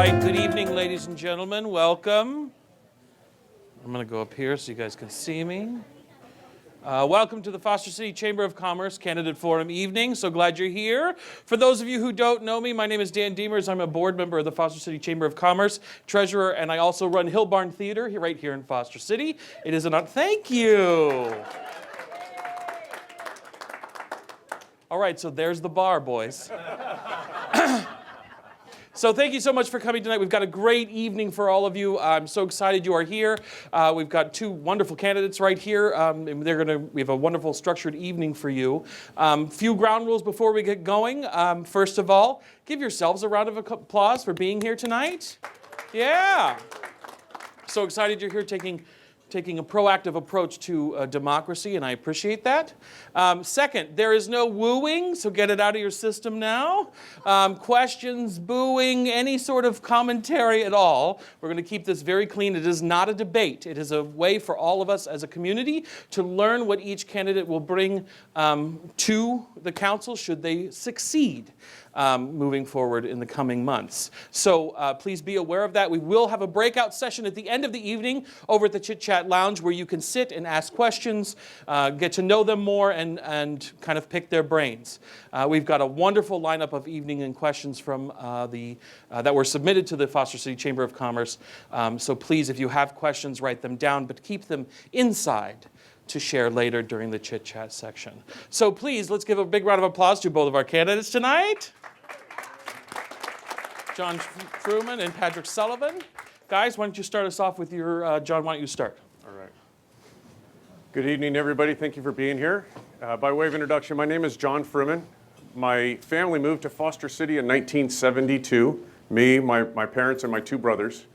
right, good evening, ladies and gentlemen. Welcome. I'm going to go up here so you guys can see me. Welcome to the Foster City Chamber of Commerce Candidate Forum evening. So glad you're here. For those of you who don't know me, my name is Dan Demers. I'm a board member of the Foster City Chamber of Commerce, treasurer, and I also run Hill Barn Theater right here in Foster City. It is an honor. Thank you. All right, so there's the bar, boys. So thank you so much for coming tonight. We've got a great evening for all of you. I'm so excited you are here. We've got two wonderful candidates right here. And we have a wonderful structured evening for you. Few ground rules before we get going. First of all, give yourselves a round of applause for being here tonight. Yeah. So excited you're here taking a proactive approach to democracy, and I appreciate that. Second, there is no wooing, so get it out of your system now. Questions, booing, any sort of commentary at all. We're going to keep this very clean. It is not a debate. It is a way for all of us as a community to learn what each candidate will bring to the council should they succeed. Moving forward in the coming months. So please be aware of that. We will have a breakout session at the end of the evening over at the Chit Chat Lounge where you can sit and ask questions, get to know them more, and kind of pick their brains. We've got a wonderful lineup of evening and questions from that were submitted to the Foster City Chamber of Commerce. So please, if you have questions, write them down, but keep them inside to share later during the Chit Chat section. So please, let's give a big round of applause to both of our candidates tonight. John Froomin and Patrick Sullivan. Guys, why don't you start us off with your, John, why don't you start? All right. Good evening, everybody. Thank you for being here. By way of introduction, my name is John Froomin. My family moved to Foster City in 1972. Me, my parents, and my two brothers.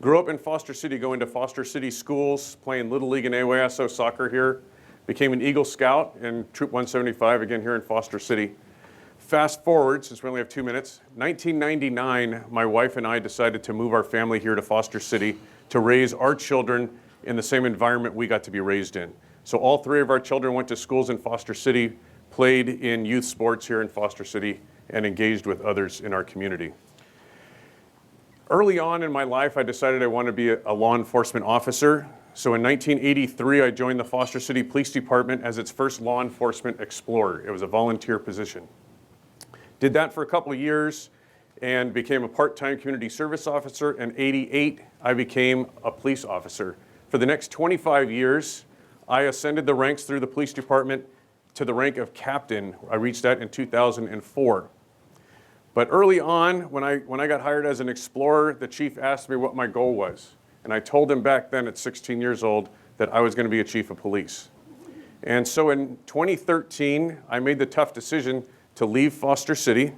Grew up in Foster City, going to Foster City schools, playing Little League and AYSO soccer here. Became an Eagle Scout in Troop 175, again here in Foster City. Fast forward, since we only have 2 minutes, 1999, my wife and I decided to move our family here to Foster City to raise our children in the same environment we got to be raised in. So all three of our children went to schools in Foster City, played in youth sports here in Foster City, and engaged with others in our community. Early on in my life, I decided I wanted to be a law enforcement officer. So in 1983, I joined the Foster City Police Department as its first law enforcement explorer. It was a volunteer position. Did that for a couple of years and became a part-time community service officer. In '88, I became a police officer. For the next 25 years, I ascended the ranks through the police department to the rank of captain. I reached that in 2004. But early on, when I got hired as an explorer, the chief asked me what my goal was. And I told him back then at 16 years old that I was going to be a chief of police. And so in 2013, I made the tough decision to leave Foster City,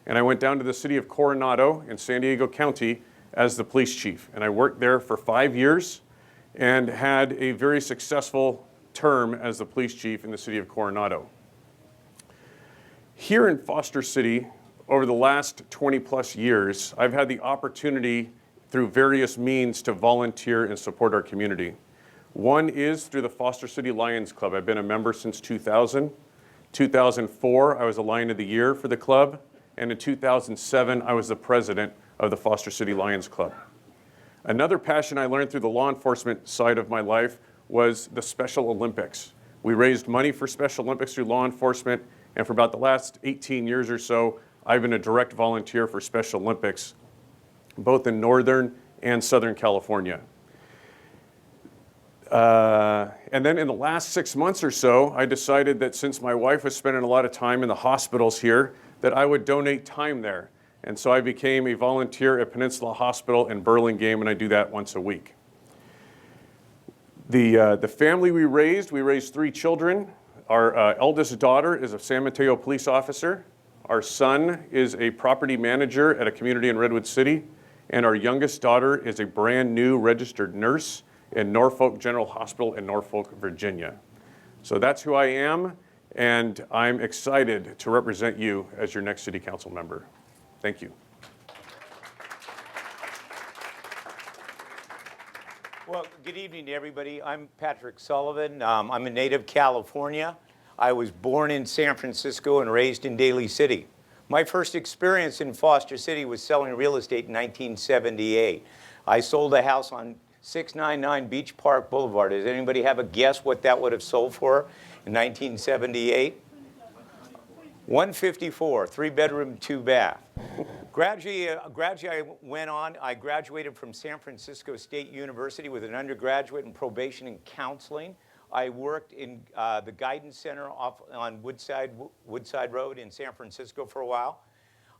and I went down to the city of Coronado in San Diego County as the police chief. And I worked there for 5 years and had a very successful term as the police chief in the city of Coronado. Here in Foster City, over the last 20 plus years, I've had the opportunity through various means to volunteer and support our community. One is through the Foster City Lions Club. I've been a member since 2000. 2004, I was a Lion of the Year for the club, and in 2007, I was the president of the Foster City Lions Club. Another passion I learned through the law enforcement side of my life was the Special Olympics. We raised money for Special Olympics through law enforcement, and for about the last 18 years or so, I've been a direct volunteer for Special Olympics, both in Northern and Southern California. And then in the last 6 months or so, I decided that since my wife was spending a lot of time in the hospitals here, that I would donate time there. And so I became a volunteer at Peninsula Hospital in Burlingame, and I do that once a week. The family we raised 3 children. Our eldest daughter is a San Mateo police officer. Our son is a property manager at a community in Redwood City. And our youngest daughter is a brand new registered nurse in Norfolk General Hospital in Norfolk, Virginia. So that's who I am, and I'm excited to represent you as your next city council member. Thank you. Well, good evening to everybody. I'm Patrick Sullivan. I'm a native California. I was born in San Francisco and raised in Daly City. My first experience in Foster City was selling real estate in 1978. I sold a house on 699 Beach Park Boulevard. Does anybody have a guess what that would have sold for in 1978? 154, 3-bedroom, 2-bath. Gradually, I graduated from San Francisco State University with an undergraduate in probation and counseling. I worked in the guidance center off on Woodside Road in San Francisco for a while.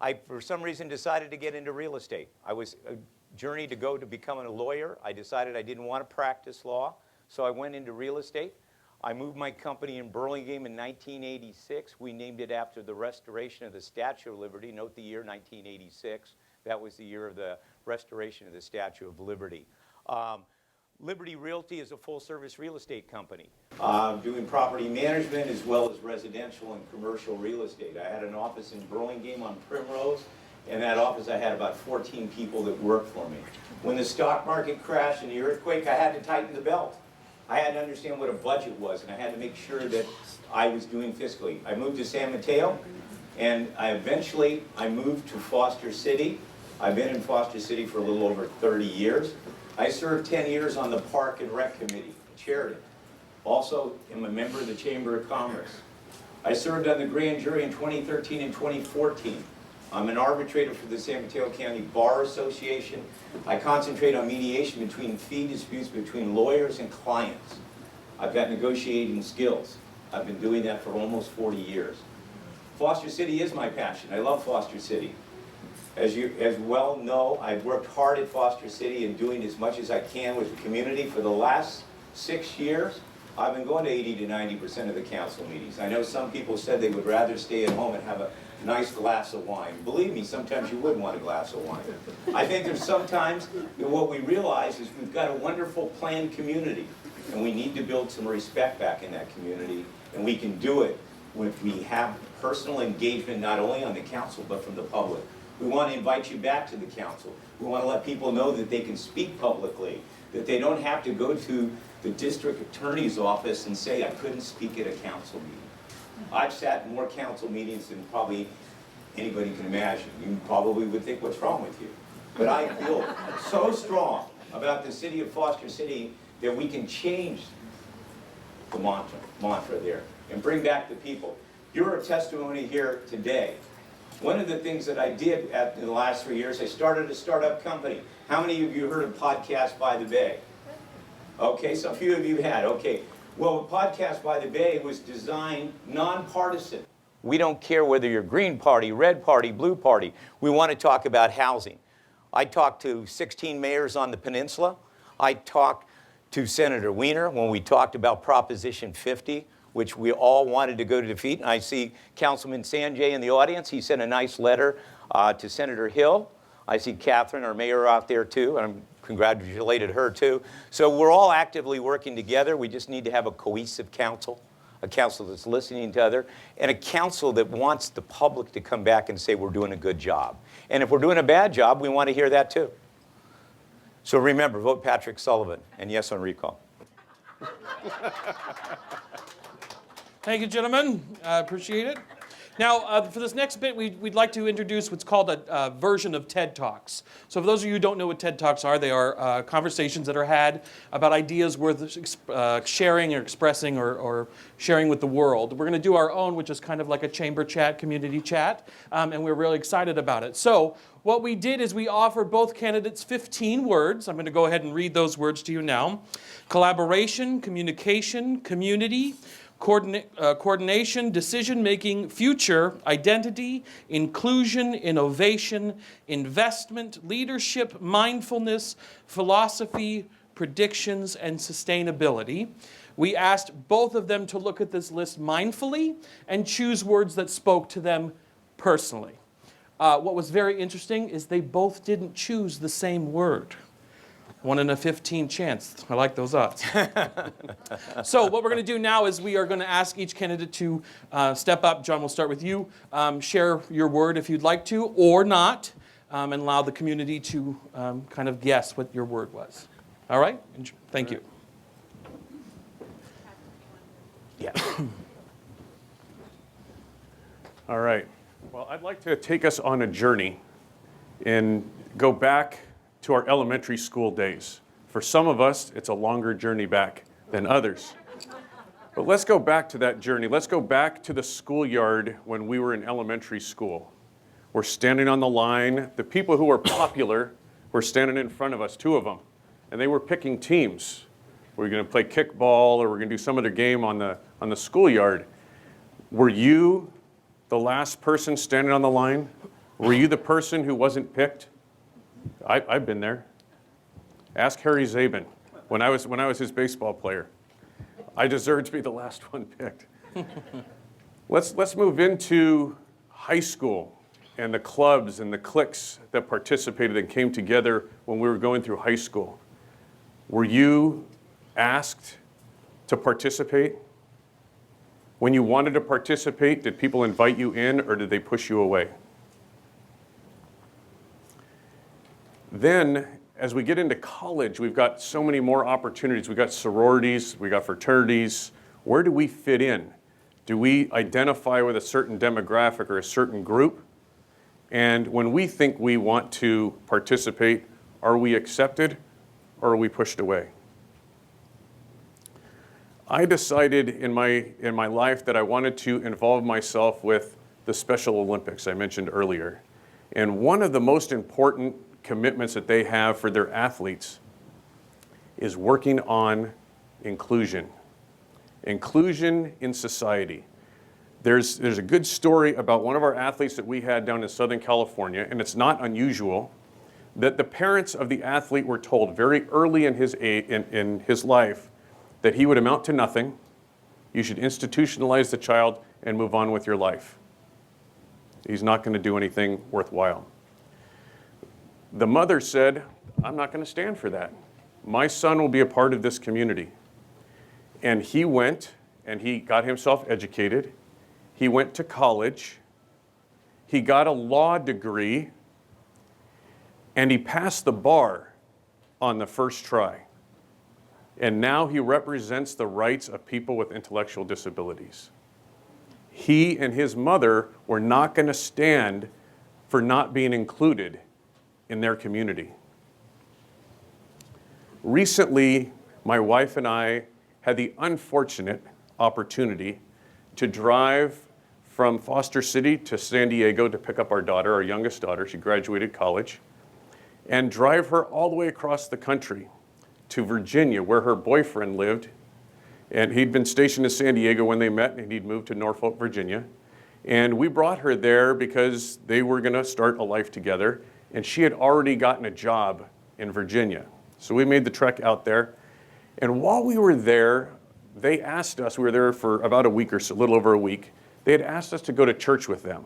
I, for some reason, decided to get into real estate. I was a journey to go to becoming a lawyer. I decided I didn't want to practice law, so I went into real estate. I moved my company in Burlingame in 1986. We named it after the restoration of the Statue of Liberty. Note the year 1986. That was the year of the restoration of the Statue of Liberty. Liberty Realty is a full-service real estate company, doing property management as well as residential and commercial real estate. I had an office in Burlingame on Primrose. In that office, I had about 14 people that worked for me. When the stock market crashed and the earthquake, I had to tighten the belt. I had to understand what a budget was, and I had to make sure that I was doing fiscally. I moved to San Mateo, and eventually I moved to Foster City. I've been in Foster City for a little over 30 years. I served 10 years on the Park and Rec Committee, chaired it. Also, am a member of the Chamber of Commerce. I served on the grand jury in 2013 and 2014. I'm an arbitrator for the San Mateo County Bar Association. I concentrate on mediation between fee disputes between lawyers and clients. I've got negotiating skills. I've been doing that for almost 40 years. Foster City is my passion. I love Foster City. As you as well know, I've worked hard at Foster City and doing as much as I can with the community for the last 6 years. I've been going to 80 to 90% of the council meetings. I know some people said they would rather stay at home and have a nice glass of wine. Believe me, sometimes you would want a glass of wine. I think there's sometimes what we realize is we've got a wonderful planned community, and we need to build some respect back in that community, and we can do it if we have personal engagement not only on the council but from the public. We want to invite you back to the council. We want to let people know that they can speak publicly, that they don't have to go to the district attorney's office and say, I couldn't speak at a council meeting. I've sat in more council meetings than probably anybody can imagine. You probably would think, what's wrong with you? But I feel so strong about the city of Foster City that we can change the mantra there and bring back the people. You're a testimony here today. One of the things that I did in the last 3 years, I started a startup company. How many of you heard of Podcast by the Bay? Okay, so a few of you had, okay. Well, Podcast by the Bay was designed nonpartisan. We don't care whether you're Green Party, Red Party, Blue Party. We want to talk about housing. I talked to 16 mayors on the peninsula. I talked to Senator Wiener when we talked about Proposition 50, which we all wanted to go to defeat. And I see Councilman Sanjay in the audience. He sent a nice letter to Senator Hill. I see Catherine, our mayor, out there too, and I congratulated her too. So we're all actively working together. We just need to have a cohesive council, a council that's listening to others, and a council that wants the public to come back and say we're doing a good job. And if we're doing a bad job, we want to hear that too. So remember, vote Patrick Sullivan, and yes on recall. Thank you, gentlemen. I appreciate it. Now, for this next bit, we'd like to introduce what's called a version of TED Talks. So for those of you who don't know what TED Talks are, they are conversations that are had about ideas worth sharing or expressing or sharing with the world. We're going to do our own, which is kind of like a chamber chat, community chat, and we're really excited about it. So what we did is we offered both candidates 15 words. I'm going to go ahead and read those words to you now. Collaboration, communication, community, coordination, decision-making, future, identity, inclusion, innovation, investment, leadership, mindfulness, philosophy, predictions, and sustainability. We asked both of them to look at this list mindfully and choose words that spoke to them personally. What was very interesting is they both didn't choose the same word. 1 in a 15 chance. I like those odds. So what we're going to do now is we are going to ask each candidate to step up. John, we'll start with you. Share your word if you'd like to, or not, and allow the community to kind of guess what your word was. All right? Thank you. Yeah. All right. Well, I'd like to take us on a journey and go back to our elementary school days. For some of us, it's a longer journey back than others. But let's go back to that journey. Let's go back to the schoolyard when we were in elementary school. We're standing on the line. The people who were popular were standing in front of us, 2 of them, and they were picking teams. We're going to play kickball, or we're going to do some other game on the schoolyard. Were you the last person standing on the line? Were you the person who wasn't picked? I've been there. Ask Harry Zabin when I was his baseball player. I deserved to be the last one picked. Let's move into high school and the clubs and the cliques that participated and came together when we were going through high school. Were you asked to participate? When you wanted to participate, did people invite you in or did they push you away? Then, as we get into college, we've got so many more opportunities. We've got sororities, we've got fraternities. Where do we fit in? Do we identify with a certain demographic or a certain group? And when we think we want to participate, are we accepted or are we pushed away? I decided in my life that I wanted to involve myself with the Special Olympics I mentioned earlier. And one of the most important commitments that they have for their athletes is working on inclusion. Inclusion in society. There's a good story about one of our athletes that we had down in Southern California, and it's not unusual, that the parents of the athlete were told very early in his life that he would amount to nothing. You should institutionalize the child and move on with your life. He's not going to do anything worthwhile. The mother said, I'm not going to stand for that. My son will be a part of this community. And he went and he got himself educated. He went to college. He got a law degree. And he passed the bar on the first try. And now he represents the rights of people with intellectual disabilities. He and his mother were not going to stand for not being included in their community. Recently, my wife and I had the unfortunate opportunity to drive from Foster City to San Diego to pick up our daughter, our youngest daughter. She graduated college, and drive her all the way across the country to Virginia, where her boyfriend lived. And he'd been stationed in San Diego when they met, and he'd moved to Norfolk, Virginia. And we brought her there because they were going to start a life together, and she had already gotten a job in Virginia. So we made the trek out there. And while we were there, they asked us, we were there for about a week or so, a little over a week, they had asked us to go to church with them.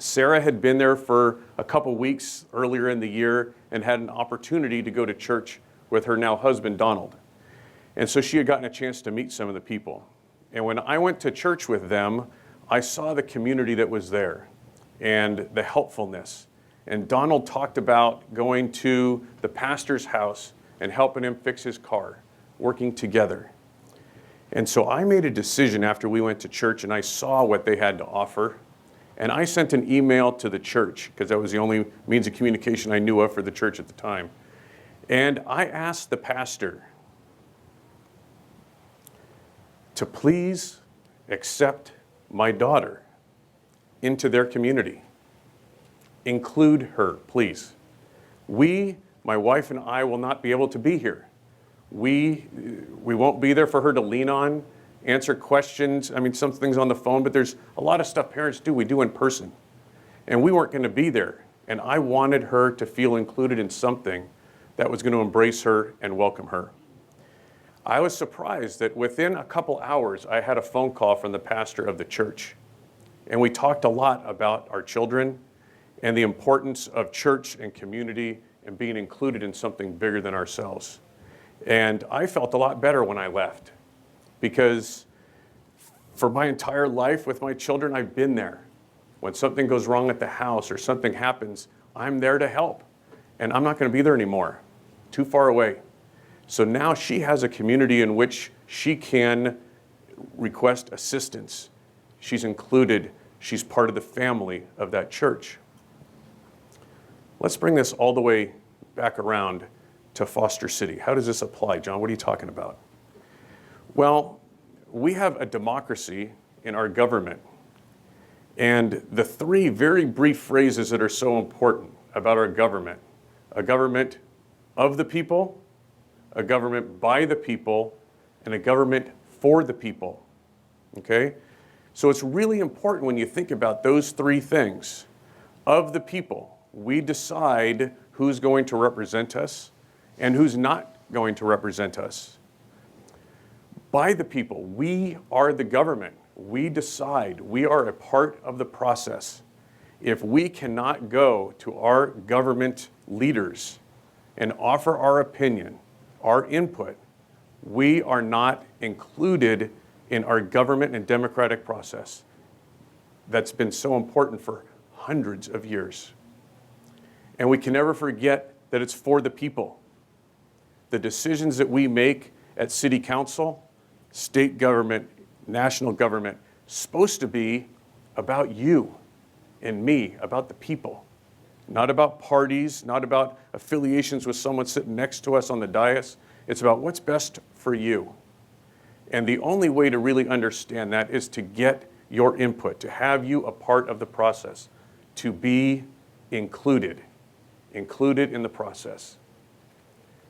Sarah had been there for a couple weeks earlier in the year and had an opportunity to go to church with her now husband, Donald. And so she had gotten a chance to meet some of the people. And when I went to church with them, I saw the community that was there and the helpfulness. And Donald talked about going to the pastor's house and helping him fix his car, working together. And so I made a decision after we went to church and I saw what they had to offer. And I sent an email to the church, because that was the only means of communication I knew of for the church at the time. And I asked the pastor to please accept my daughter into their community. Include her, please. My wife and I, will not be able to be here. We won't be there for her to lean on, answer questions. I mean, some things on the phone, but there's a lot of stuff parents do, we do in person. And we weren't going to be there. And I wanted her to feel included in something that was going to embrace her and welcome her. I was surprised that within a couple hours, I had a phone call from the pastor of the church. And we talked a lot about our children and the importance of church and community and being included in something bigger than ourselves. And I felt a lot better when I left, because for my entire life with my children, I've been there. When something goes wrong at the house or something happens, I'm there to help. And I'm not going to be there anymore, too far away. So now she has a community in which she can request assistance. She's included. She's part of the family of that church. Let's bring this all the way back around to Foster City. How does this apply, John? What are you talking about? Well, we have a democracy in our government. And the three very brief phrases that are so important about our government: a government of the people, a government by the people, and a government for the people. Okay? So it's really important when you think about those three things. Of the people, we decide who's going to represent us and who's not going to represent us. By the people, we are the government. We decide. We are a part of the process. If we cannot go to our government leaders and offer our opinion, our input, we are not included in our government and democratic process that's been so important for hundreds of years. And we can never forget that it's for the people. The decisions that we make at city council, state government, national government, supposed to be about you and me, about the people. Not about parties, not about affiliations with someone sitting next to us on the dais. It's about what's best for you. And the only way to really understand that is to get your input, to have you a part of the process, to be included in the process.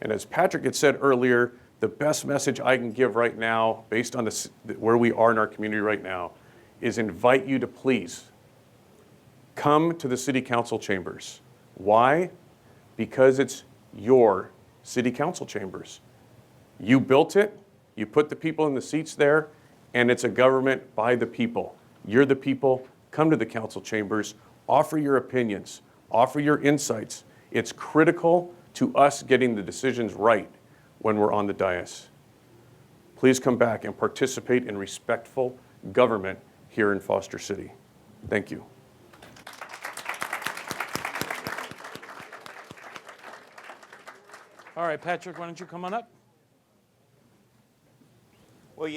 And as Patrick had said earlier, the best message I can give right now, based on where we are in our community right now, is invite you to please come to the city council chambers. Why? Because it's your city council chambers. You built it, you put the people in the seats there, and it's a government by the people. You're the people. Come to the council chambers, offer your opinions, offer your insights. It's critical to us getting the decisions right when we're on the dais. Please come back and participate in respectful government here in Foster City. Thank you. All right, Patrick, why don't you come on up? Well,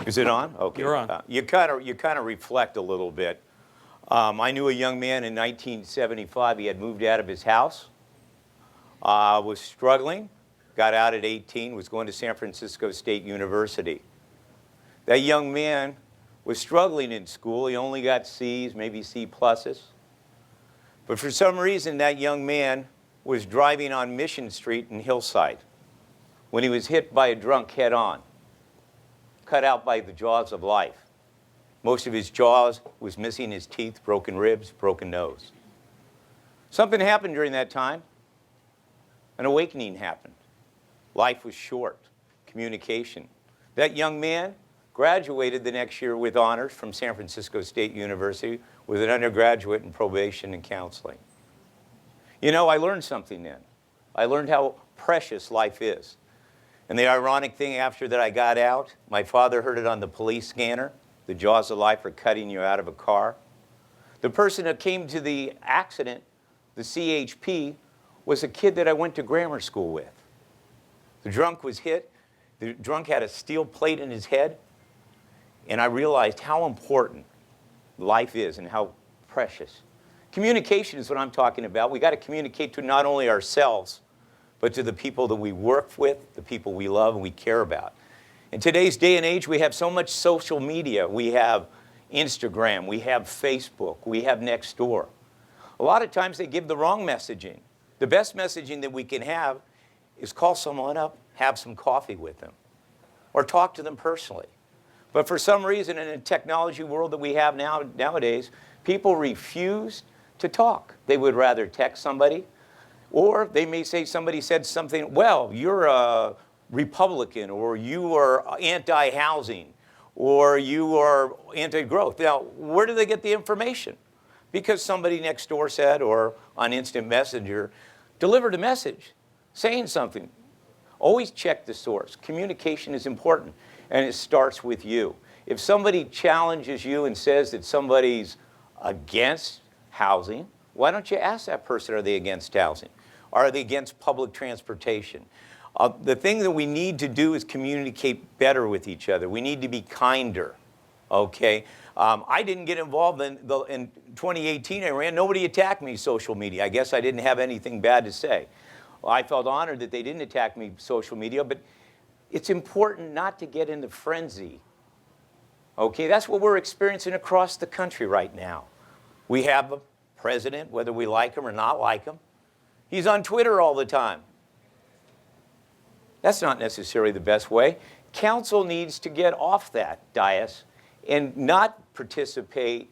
is it on? Okay. You're on. You kind of reflect a little bit. I knew a young man in 1975. He had moved out of his house, was struggling, got out at 18, was going to San Francisco State University. That young man was struggling in school. He only got C's, maybe C pluses. But for some reason, that young man was driving on Mission Street in Hillside when he was hit by a drunk head on, cut out by the jaws of life. Most of his jaws was missing his teeth, broken ribs, broken nose. Something happened during that time. An awakening happened. Life was short. Communication. That young man graduated the next year with honors from San Francisco State University with an undergraduate in probation and counseling. I learned something then. I learned how precious life is. And the ironic thing, after that I got out, my father heard it on the police scanner. The jaws of life are cutting you out of a car. The person that came to the accident, the CHP, was a kid that I went to grammar school with. The drunk was hit. The drunk had a steel plate in his head. And I realized how important life is and how precious. Communication is what I'm talking about. We got to communicate to not only ourselves, but to the people that we work with, the people we love and we care about. In today's day and age, we have so much social media. We have Instagram, we have Facebook, we have Nextdoor. A lot of times they give the wrong messaging. The best messaging that we can have is call someone up, have some coffee with them, or talk to them personally. But for some reason, in the technology world that we have nowadays, people refuse to talk. They would rather text somebody, or they may say somebody said something, well, you're a Republican, or you are anti-housing, or you are anti-growth. Now, where do they get the information? Because somebody next door said, or on Instant Messenger, delivered a message saying something. Always check the source. Communication is important, and it starts with you. If somebody challenges you and says that somebody's against housing, why don't you ask that person, are they against housing? Are they against public transportation? The thing that we need to do is communicate better with each other. We need to be kinder, okay? I didn't get involved in 2018. I ran. Nobody attacked me social media. I guess I didn't have anything bad to say. Well, I felt honored that they didn't attack me social media, but it's important not to get into frenzy. Okay, that's what we're experiencing across the country right now. We have a president, whether we like him or not like him. He's on Twitter all the time. That's not necessarily the best way. Council needs to get off that dais and not participate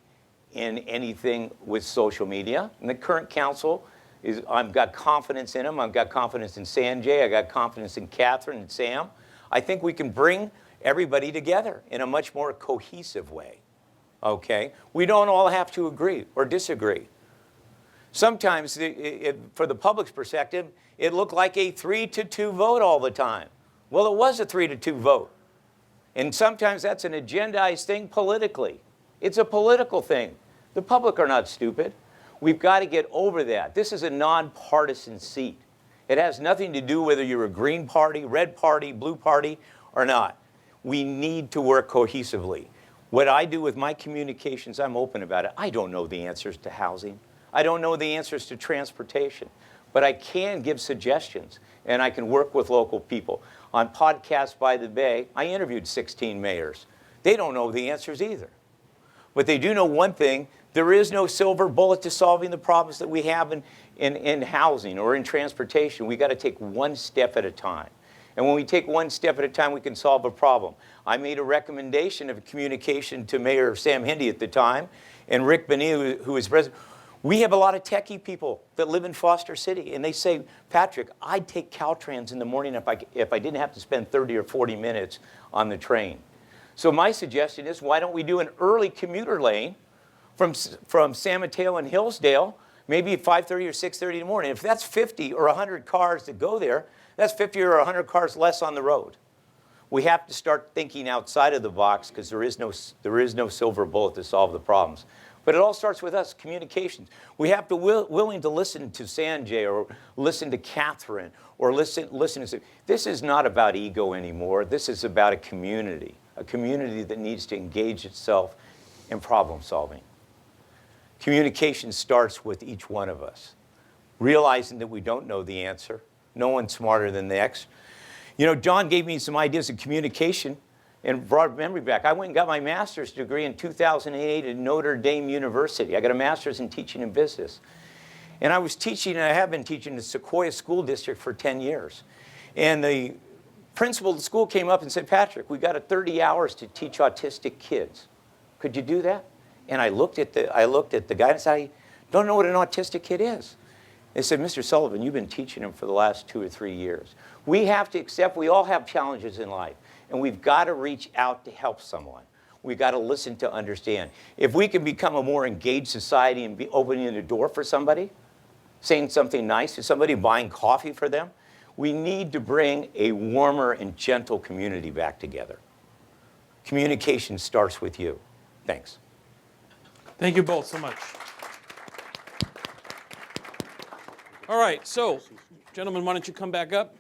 in anything with social media. And the current council I've got confidence in them. I've got confidence in Sanjay. I got confidence in Catherine and Sam. I think we can bring everybody together in a much more cohesive way. Okay? We don't all have to agree or disagree. Sometimes, for the public's perspective, it looked like a 3-2 vote all the time. Well, it was a 3-2 vote. And sometimes that's an agendized thing politically. It's a political thing. The public are not stupid. We've got to get over that. This is a nonpartisan seat. It has nothing to do whether you're a green party, red party, blue party, or not. We need to work cohesively. What I do with my communications, I'm open about it. I don't know the answers to housing. I don't know the answers to transportation. But I can give suggestions, and I can work with local people. On Podcast by the Bay, I interviewed 16 mayors. They don't know the answers either. But they do know one thing: there is no silver bullet to solving the problems that we have in housing or in transportation. We got to take one step at a time. And when we take one step at a time, we can solve a problem. I made a recommendation of communication to Mayor Sam Hindy at the time, and Rick Benny, who is president. We have a lot of techie people that live in Foster City, and they say, Patrick, I'd take Caltrans in the morning if I didn't have to spend 30 or 40 minutes on the train. So my suggestion is, why don't we do an early commuter lane from San Mateo and Hillsdale, maybe at 5:30 or 6:30 in the morning. If that's 50 or 100 cars that go there, that's 50 or 100 cars less on the road. We have to start thinking outside of the box, because there is no silver bullet to solve the problems. But it all starts with us, communications. We have to willing to listen to Sanjay or listen to Catherine or listen to. This is not about ego anymore. This is about a community that needs to engage itself in problem solving. Communication starts with each one of us, realizing that we don't know the answer. No one's smarter than the next. You know, John gave me some ideas of communication and brought memory back. I went and got my master's degree in 2008 at Notre Dame University. I got a master's in teaching and business. And I was teaching, and I have been teaching in the Sequoia School District for 10 years. And the principal of the school came up and said, Patrick, we got 30 hours to teach autistic kids. Could you do that? And I looked at the guy and said, I don't know what an autistic kid is. They said, Mr. Sullivan, you've been teaching him for the last 2 or 3 years. We have to accept we all have challenges in life, and we've got to reach out to help someone. We've got to listen to understand. If we can become a more engaged society and be opening the door for somebody, saying something nice to somebody, buying coffee for them, we need to bring a warmer and gentle community back together. Communication starts with you. Thanks. Thank you both so much. All right, so, gentlemen, why don't you come back up?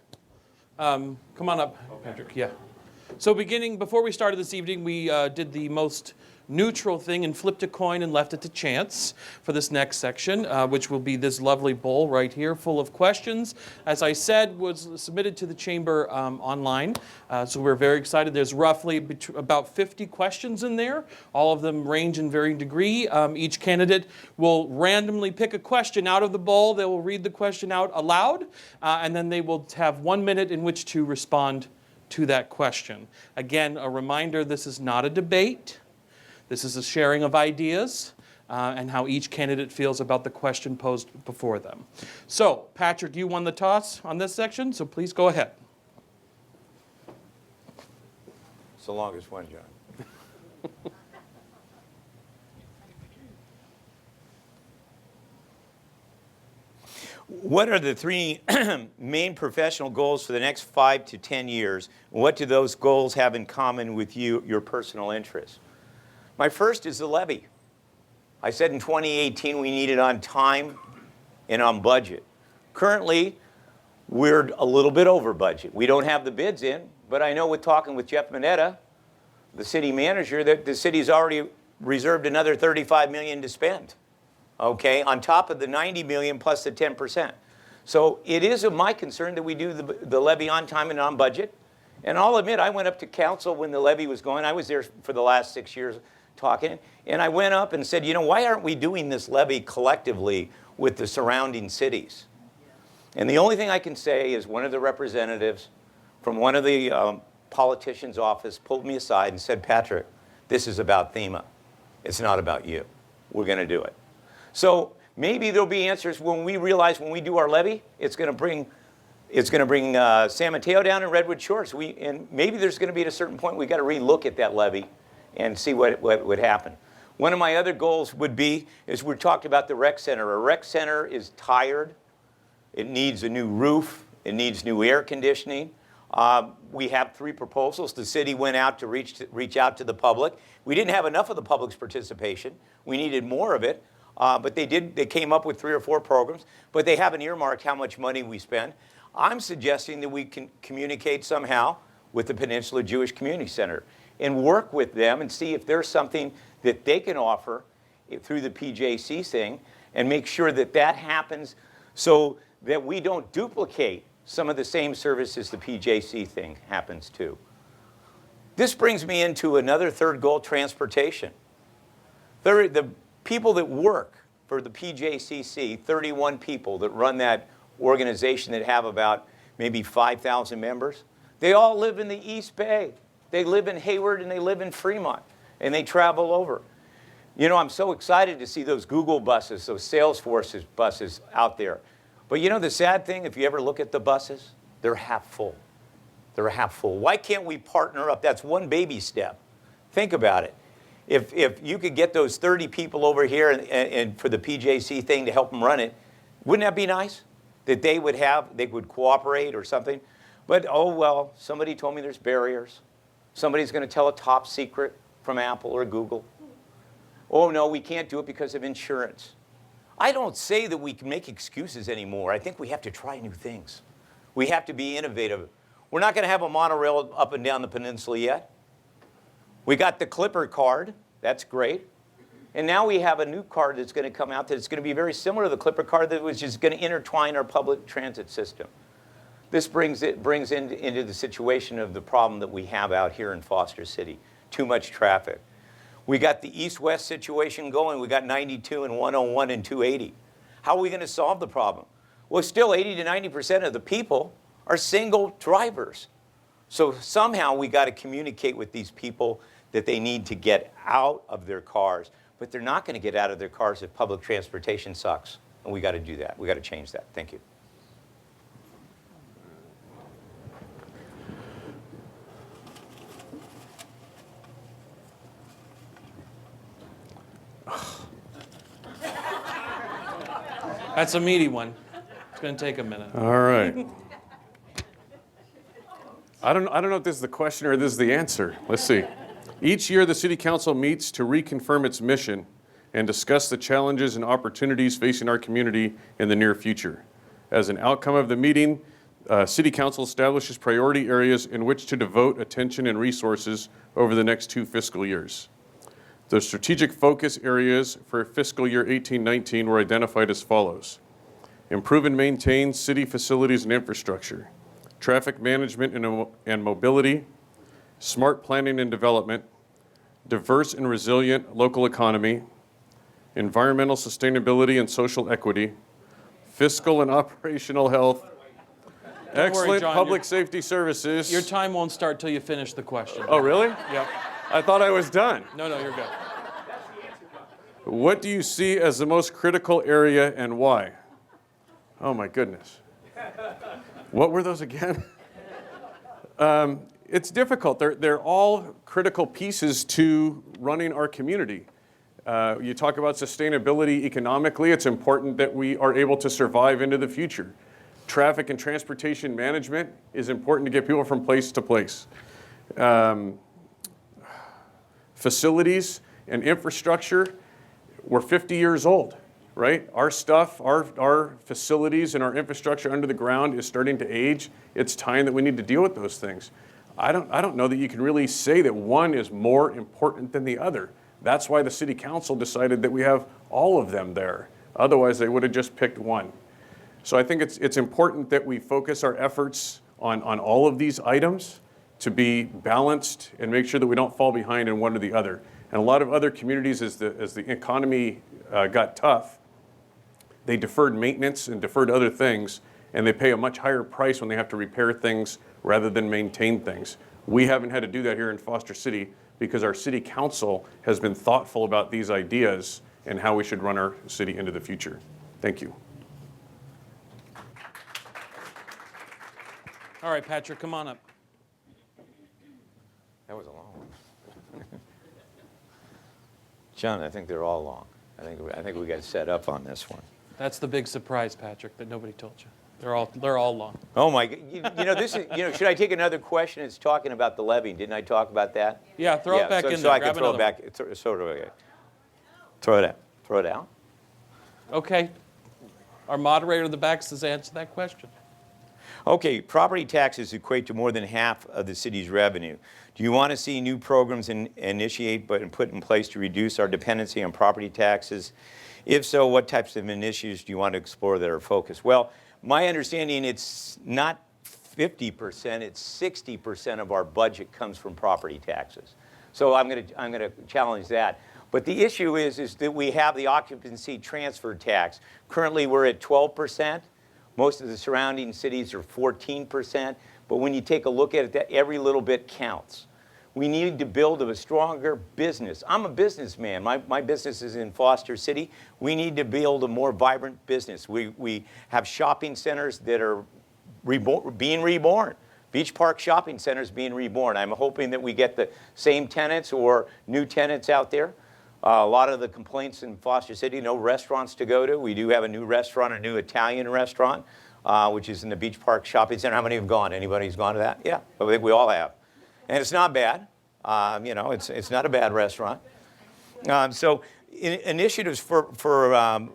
Come on up, Patrick. Yeah. So before we started this evening, we did the most neutral thing and flipped a coin and left it to chance for this next section, which will be this lovely bowl right here full of questions. As I said, was submitted to the chamber online, so we're very excited. There's roughly about 50 questions in there. All of them range in varying degree. Each candidate will randomly pick a question out of the bowl. They will read the question out aloud, and then they will have 1 minute in which to respond to that question. Again, a reminder, this is not a debate. This is a sharing of ideas and how each candidate feels about the question posed before them. So, Patrick, you won the toss on this section, so please go ahead. It's the longest one, John. What are the 3 main professional goals for the next 5 to 10 years? What do those goals have in common with you, your personal interests? My first is the levy. I said in 2018 we need it on time and on budget. Currently, we're a little bit over budget. We don't have the bids in, but I know with talking with Jeff Mineta, the city manager, that the city's already reserved another 35 million to spend, okay, on top of the 90 million plus the 10%. So it is of my concern that we do the levy on time and on budget. And I'll admit, I went up to council when the levy was going. I was there for the last 6 years talking. And I went up and said, you know, why aren't we doing this levy collectively with the surrounding cities? And the only thing I can say is one of the representatives from one of the politicians' office pulled me aside and said, Patrick, this is about FEMA. It's not about you. We're going to do it. So maybe there'll be answers when we realize when we do our levy, it's going to bring San Mateo down in Redwood Shores. And maybe there's going to be at a certain point we got to relook at that levy and see what would happen. One of my other goals would be, is we talked about the rec center. A rec center is tired. It needs a new roof. It needs new air conditioning. We have 3 proposals. The city went out to reach out to the public. We didn't have enough of the public's participation. We needed more of it. But they came up with 3 or 4 programs, but they haven't earmarked how much money we spend. I'm suggesting that we can communicate somehow with the Peninsula Jewish Community Center and work with them and see if there's something that they can offer through the PJC thing and make sure that that happens so that we don't duplicate some of the same services the PJC thing happens to. This brings me into another third goal, transportation. The people that work for the PJCC, 31 people that run that organization that have about maybe 5,000 members, they all live in the East Bay. They live in Hayward and they live in Fremont and they travel over. You know, I'm so excited to see those Google buses, those Salesforce buses out there. But you know the sad thing, if you ever look at the buses, they're half full. They're half full. Why can't we partner up? That's one baby step. Think about it. If you could get those 30 people over here and for the PJC thing to help them run it, wouldn't that be nice? That they would cooperate or something. But, oh, well, somebody told me there's barriers. Somebody's going to tell a top secret from Apple or Google. Oh, no, we can't do it because of insurance. I don't say that we can make excuses anymore. I think we have to try new things. We have to be innovative. We're not going to have a monorail up and down the peninsula yet. We got the Clipper card. That's great. And now we have a new card that's going to come out that's going to be very similar to the Clipper card that was just going to intertwine our public transit system. This brings into the situation of the problem that we have out here in Foster City. Too much traffic. We got the east-west situation going. We got 92 and 101 and 280. How are we going to solve the problem? Well, still 80 to 90% of the people are single drivers. So somehow we got to communicate with these people that they need to get out of their cars. But they're not going to get out of their cars if public transportation sucks. And we got to do that. We got to change that. Thank you. That's a meaty one. It's going to take a minute. All right. I don't know if this is the question or this is the answer. Let's see. Each year, the City Council meets to reconfirm its mission and discuss the challenges and opportunities facing our community in the near future. As an outcome of the meeting, City Council establishes priority areas in which to devote attention and resources over the next 2 fiscal years. The strategic focus areas for fiscal year 18-19 were identified as follows: improve and maintain city facilities and infrastructure, traffic management and mobility, smart planning and development, diverse and resilient local economy, environmental sustainability and social equity, fiscal and operational health, excellent John, public safety services. Your time won't start till you finish the question. Oh, really? Yep. I thought I was done. No, you're good. What do you see as the most critical area and why? Oh my goodness. What were those again? It's difficult. They're all critical pieces to running our community. You talk about sustainability economically. It's important that we are able to survive into the future. Traffic and transportation management is important to get people from place to place. Facilities and infrastructure, we're 50 years old, right? Our stuff, our facilities and our infrastructure under the ground is starting to age. It's time that we need to deal with those things. I don't know that you can really say that one is more important than the other. That's why the city council decided that we have all of them there. Otherwise, they would have just picked one. So I think it's important that we focus our efforts on all of these items to be balanced and make sure that we don't fall behind in one or the other. And a lot of other communities, as the economy got tough, they deferred maintenance and deferred other things, and they pay a much higher price when they have to repair things rather than maintain things. We haven't had to do that here in Foster City because our city council has been thoughtful about these ideas and how we should run our city into the future. Thank you. All right, Patrick, come on up. That was a long one. John, I think they're all long. I think we got set up on this one. That's the big surprise, Patrick, that nobody told you. They're all long. Oh my, you know, this is, you know, should I take another question? It's talking about the levy. Didn't I talk about that? Yeah, throw it back in so there. I can Grab throw it another back. Throw it out. Throw it out. one. Okay. Our moderator in the back says answer that question. Okay, property taxes equate to more than half of the city's revenue. Do you want to see new programs initiate and put in place to reduce our dependency on property taxes? If so, what types of initiatives do you want to explore that are focused? Well, my understanding, it's not 50%, it's 60% of our budget comes from property taxes. So I'm going to challenge that. But the issue is that we have the occupancy transfer tax. Currently, we're at 12%. Most of the surrounding cities are 14%. But when you take a look at it, that every little bit counts. We need to build a stronger business. I'm a businessman. My business is in Foster City. We need to build a more vibrant business. We have shopping centers that are being reborn. Beach Park Shopping Center is being reborn. I'm hoping that we get the same tenants or new tenants out there. A lot of the complaints in Foster City, no restaurants to go to. We do have a new restaurant, a new Italian restaurant, which is in the Beach Park Shopping Center. How many have gone? Anybody who's gone to that? Yeah, I think we all have. And it's not bad. You know, it's not a bad restaurant. So initiatives for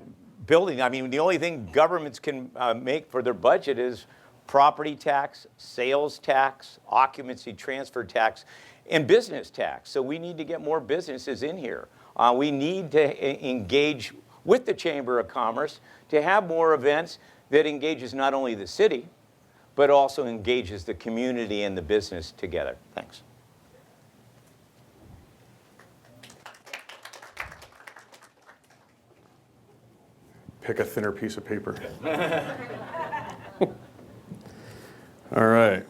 building, I mean, the only thing governments can make for their budget is property tax, sales tax, occupancy transfer tax, and business tax. So we need to get more businesses in here. We need to engage with the Chamber of Commerce to have more events that engages not only the city, but also engages the community and the business together. Thanks. Pick a thinner piece of paper. All right.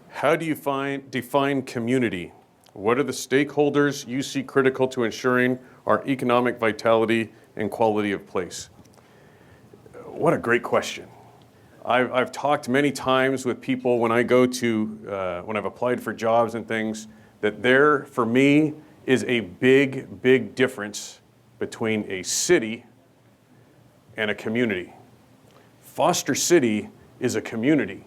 How do you define community? What are the stakeholders you see critical to ensuring our economic vitality and quality of place? What a great question. I've talked many times with people when I go to, when I've applied for jobs and things, that there, for me, is a big, big difference between a city and a community. Foster City is a community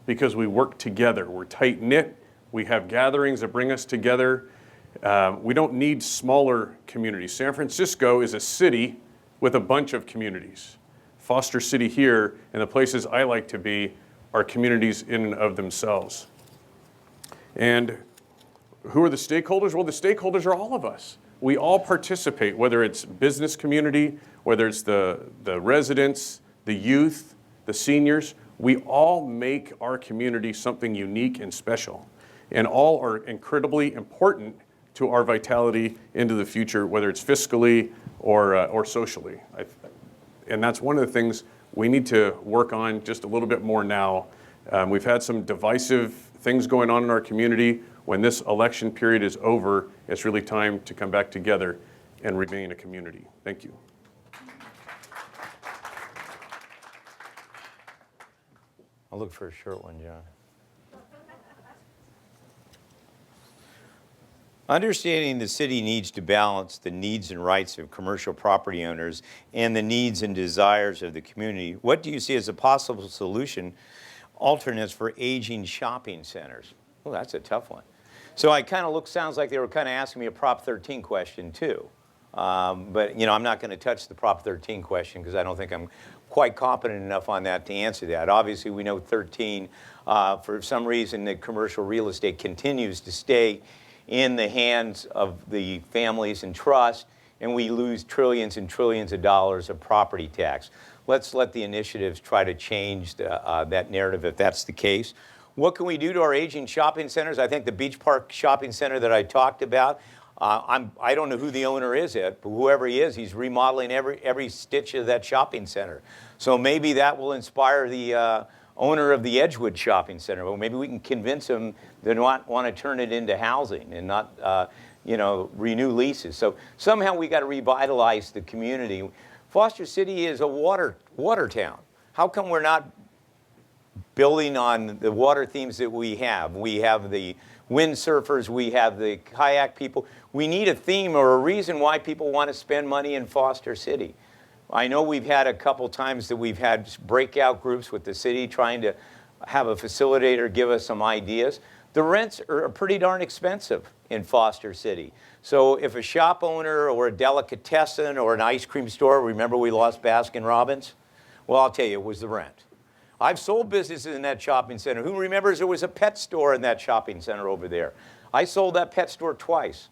because we work together. We're tight-knit. We have gatherings that bring us together. We don't need smaller communities. San Francisco is a city with a bunch of communities. Foster City here and the places I like to be are communities in and of themselves. And who are the stakeholders? Well, the stakeholders are all of us. We all participate, whether it's business community, whether it's the residents, the youth, the seniors. We all make our community something unique and special. And all are incredibly important to our vitality into the future, whether it's fiscally or socially. And that's one of the things we need to work on just a little bit more now. We've had some divisive things going on in our community. When this election period is over, it's really time to come back together and remain a community. Thank you. I'll look for a short one, John. Understanding the city needs to balance the needs and rights of commercial property owners and the needs and desires of the community, what do you see as a possible solution, alternates for aging shopping centers? Well, that's a tough one. So I kind of sounds like they were kind of asking me a Prop 13 question too. But, you know, I'm not going to touch the Prop 13 question because I don't think I'm quite competent enough on that to answer that. Obviously, we know 13, for some reason, the commercial real estate continues to stay in the hands of the families and trusts, and we lose trillions and trillions of dollars of property tax. Let's let the initiatives try to change that narrative if that's the case. What can we do to our aging shopping centers? I think the Beach Park Shopping Center that I talked about, I don't know who the owner is yet, but whoever he is, he's remodeling every stitch of that shopping center. So maybe that will inspire the owner of the Edgewood Shopping Center. Well, maybe we can convince him to not want to turn it into housing and not, renew leases. So somehow we got to revitalize the community. Foster City is a water town. How come we're not building on the water themes that we have? We have the windsurfers, we have the kayak people. We need a theme or a reason why people want to spend money in Foster City. I know we've had a couple times that we've had breakout groups with the city trying to have a facilitator give us some ideas. The rents are pretty darn expensive in Foster City. So if a shop owner or a delicatessen or an ice cream store, remember we lost Baskin Robbins? Well, I'll tell you, it was the rent. I've sold businesses in that shopping center. Who remembers there was a pet store in that shopping center over there? I sold that pet store twice.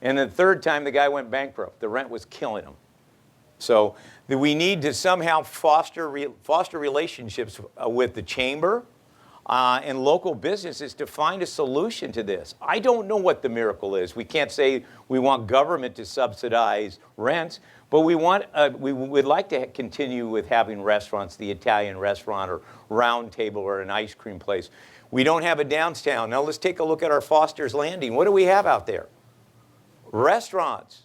And the third time the guy went bankrupt. The rent was killing him. So we need to somehow foster relationships with the chamber and local businesses to find a solution to this. I don't know what the miracle is. We can't say we want government to subsidize rents, but we would like to continue with having restaurants, the Italian restaurant or Round Table or an ice cream place. We don't have a downtown. Now let's take a look at our Foster's Landing. What do we have out there? Restaurants,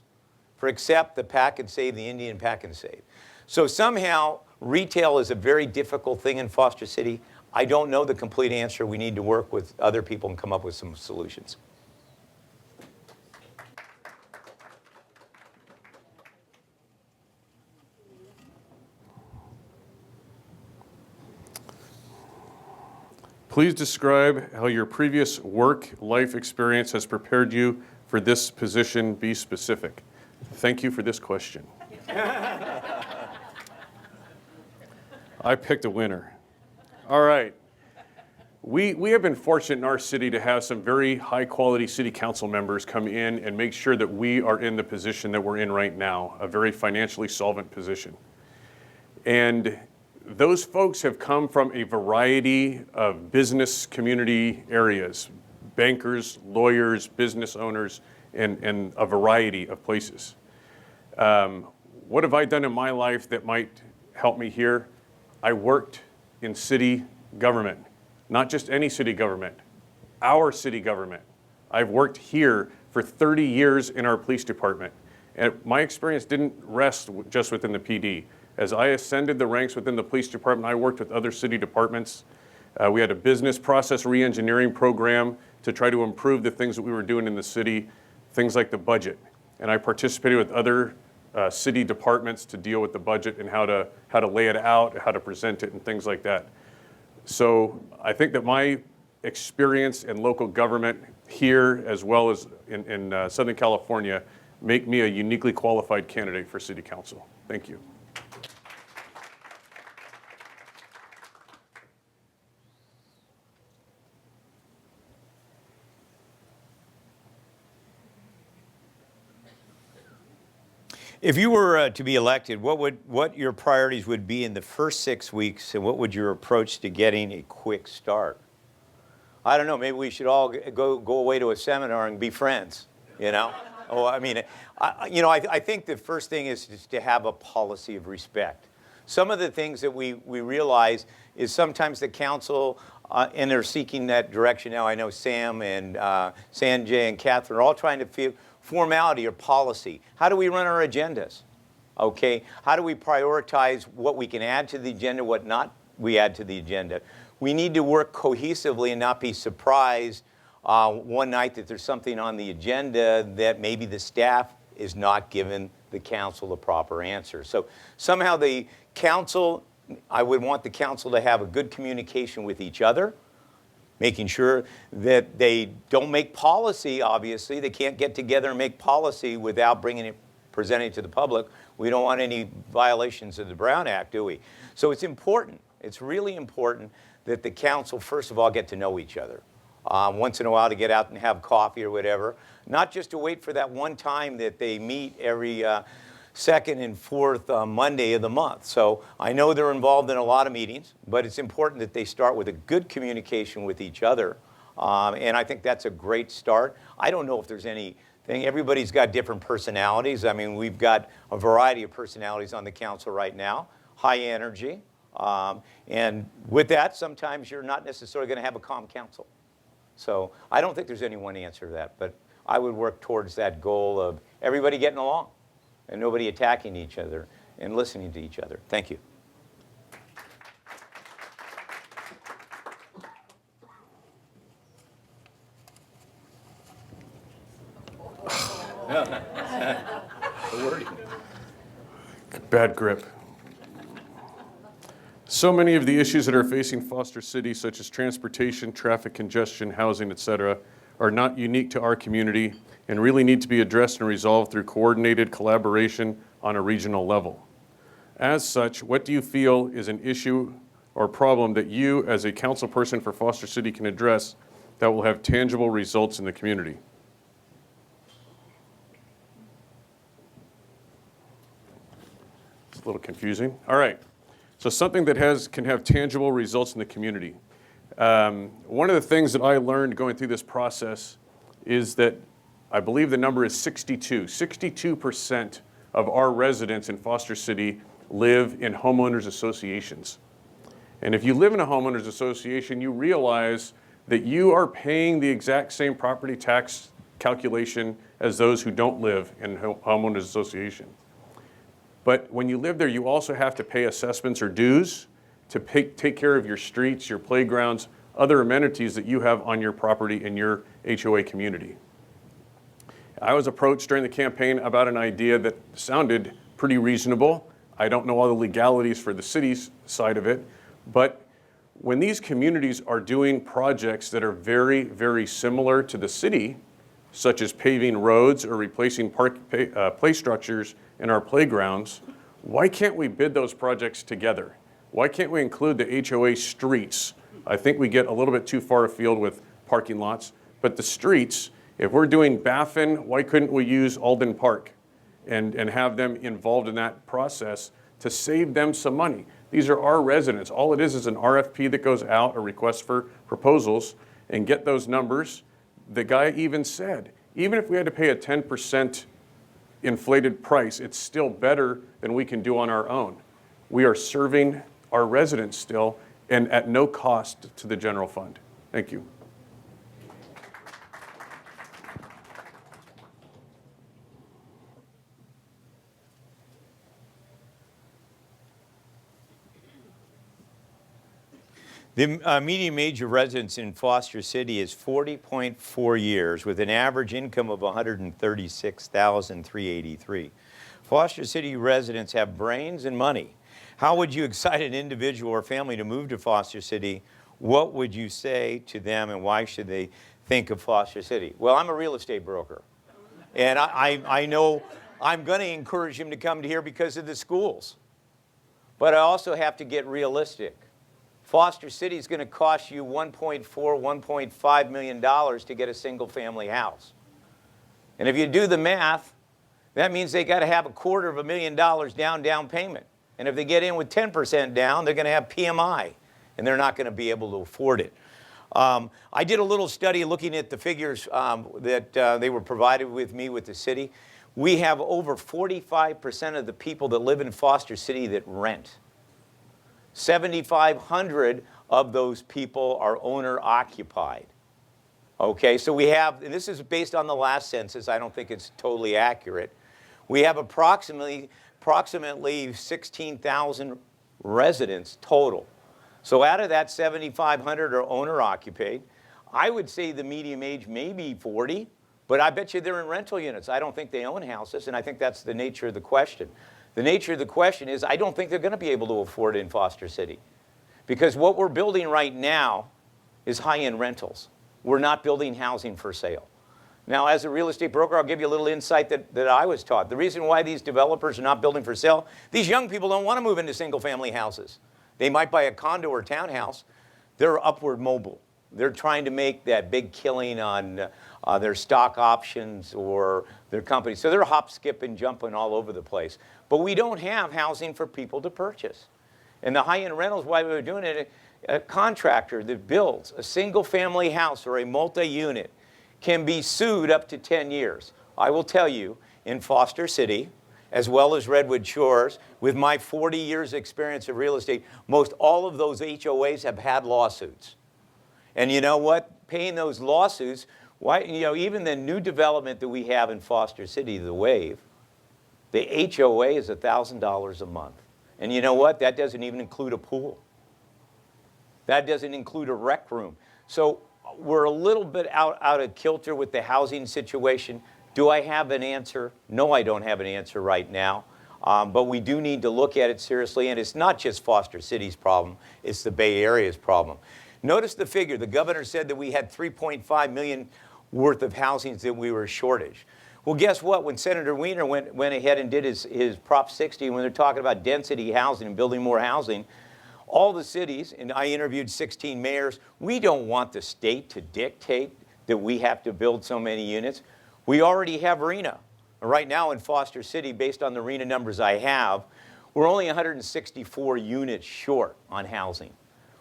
for except the Pack and Save, the Indian Pack and Save. So somehow retail is a very difficult thing in Foster City. I don't know the complete answer. We need to work with other people and come up with some solutions. Please describe how your previous work-life experience has prepared you for this position. Be specific. Thank you for this question. I picked a winner. All right. We have been fortunate in our city to have some very high-quality city council members come in and make sure that we are in the position that we're in right now, a very financially solvent position. And those folks have come from a variety of business community areas, bankers, lawyers, business owners, and a variety of places. What have I done in my life that might help me here? I worked in city government, not just any city government, our city government. I've worked here for 30 years in our police department. And my experience didn't rest just within the PD. As I ascended the ranks within the police department, I worked with other city departments. We had a business process re-engineering program to try to improve the things that we were doing in the city, things like the budget. And I participated with other city departments to deal with the budget and how to lay it out, how to present it, and things like that. So I think that my experience in local government here, as well as in Southern California, make me a uniquely qualified candidate for city council. Thank you. If you were to be elected, what your priorities would be in the first 6 weeks, and what would your approach to getting a quick start? I don't know. Maybe we should all go away to a seminar and be friends. You know? Oh, I mean, I think the first thing is just to have a policy of respect. Some of the things that we realize is sometimes the council, and they're seeking that direction now. I know Sam and Sanjay and Catherine are all trying to feel formality or policy. How do we run our agendas? Okay, how do we prioritize what we can add to the agenda, what not we add to the agenda? We need to work cohesively and not be surprised one night that there's something on the agenda that maybe the staff is not giving the council the proper answer. So somehow the council, I would want the council to have a good communication with each other, making sure that they don't make policy, obviously. They can't get together and make policy without presenting it to the public. We don't want any violations of the Brown Act, do we? So it's important, it's really important that the council, first of all, get to know each other. once in a while to get out and have coffee or whatever. Not just to wait for that one time that they meet every second and fourth Monday of the month. So I know they're involved in a lot of meetings, but it's important that they start with a good communication with each other. And I think that's a great start. I don't know if there's anything. Everybody's got different personalities. I mean, we've got a variety of personalities on the council right now, high energy. And with that, sometimes you're not necessarily going to have a calm council. So I don't think there's any one answer to that, but I would work towards that goal of everybody getting along and nobody attacking each other and listening to each other. Thank you. Bad grip. So many of the issues that are facing Foster City, such as transportation, traffic congestion, housing, etc., are not unique to our community and really need to be addressed and resolved through coordinated collaboration on a regional level. As such, what do you feel is an issue or problem that you, as a council person for Foster City, can address that will have tangible results in the community? It's a little confusing. All right. So something that can have tangible results in the community. One of the things that I learned going through this process is that I believe the number is 62. 62% of our residents in Foster City live in homeowners associations. And if you live in a homeowners association, you realize that you are paying the exact same property tax calculation as those who don't live in homeowners association. But when you live there, you also have to pay assessments or dues to take care of your streets, your playgrounds, other amenities that you have on your property in your HOA community. I was approached during the campaign about an idea that sounded pretty reasonable. I don't know all the legalities for the city's side of it, but when these communities are doing projects that are very, very similar to the city, such as paving roads or replacing play structures in our playgrounds, why can't we bid those projects together? Why can't we include the HOA streets? I think we get a little bit too far afield with parking lots, but the streets, if we're doing Baffin, why couldn't we use Alden Park and have them involved in that process to save them some money? These are our residents. All it is an RFP that goes out, a request for proposals, and get those numbers. The guy even said, even if we had to pay a 10% inflated price, it's still better than we can do on our own. We are serving our residents still and at no cost to the general fund. Thank you. The median age of residence in Foster City is 40.4 years with an average income of $136,383. Foster City residents have brains and money. How would you excite an individual or family to move to Foster City? What would you say to them and why should they think of Foster City? Well, I'm a real estate broker. And I know I'm going to encourage him to come to here because of the schools. But I also have to get realistic. Foster City is going to cost you $1.4, $1.5 million to get a single family house. And if you do the math, that means they got to have $250,000 down payment. And if they get in with 10% down, they're going to have PMI, and they're not going to be able to afford it. I did a little study looking at the figures that they were provided with me with the city. We have over 45% of the people that live in Foster City that rent. 7,500 of those people are owner-occupied. Okay, so we have, and this is based on the last census, I don't think it's totally accurate. We have approximately 16,000 residents total. So out of that, 7,500 are owner-occupied. I would say the median age may be 40, but I bet you they're in rental units. I don't think they own houses, and I think that's the nature of the question. The nature of the question is I don't think they're going to be able to afford it in Foster City. Because what we're building right now is high-end rentals. We're not building housing for sale. Now, as a real estate broker, I'll give you a little insight that I was taught. The reason why these developers are not building for sale, these young people don't want to move into single-family houses. They might buy a condo or townhouse. They're upward mobile. They're trying to make that big killing on their stock options or their company. So they're hop, skip, and jumping all over the place. But we don't have housing for people to purchase. And the high-end rentals, why we're doing it, a contractor that builds a single-family house or a multi-unit can be sued up to 10 years. I will tell you, in Foster City, as well as Redwood Shores, with my 40 years experience of real estate, most all of those HOAs have had lawsuits. And you know what? Paying those lawsuits, why, you know, even the new development that we have in Foster City, the Wave, the HOA is $1,000 a month. And you know what? That doesn't even include a pool. That doesn't include a rec room. So we're a little bit out of kilter with the housing situation. Do I have an answer? No, I don't have an answer right now. But we do need to look at it seriously. And it's not just Foster City's problem. It's the Bay Area's problem. Notice the figure. The governor said that we had 3.5 million worth of housings that we were a shortage. Well, guess what? When Senator Wiener went ahead and did his Prop 60, when they're talking about density housing and building more housing, all the cities, and I interviewed 16 mayors, we don't want the state to dictate that we have to build so many units. We already have RENA. Right now in Foster City, based on the RENA numbers I have, we're only 164 units short on housing.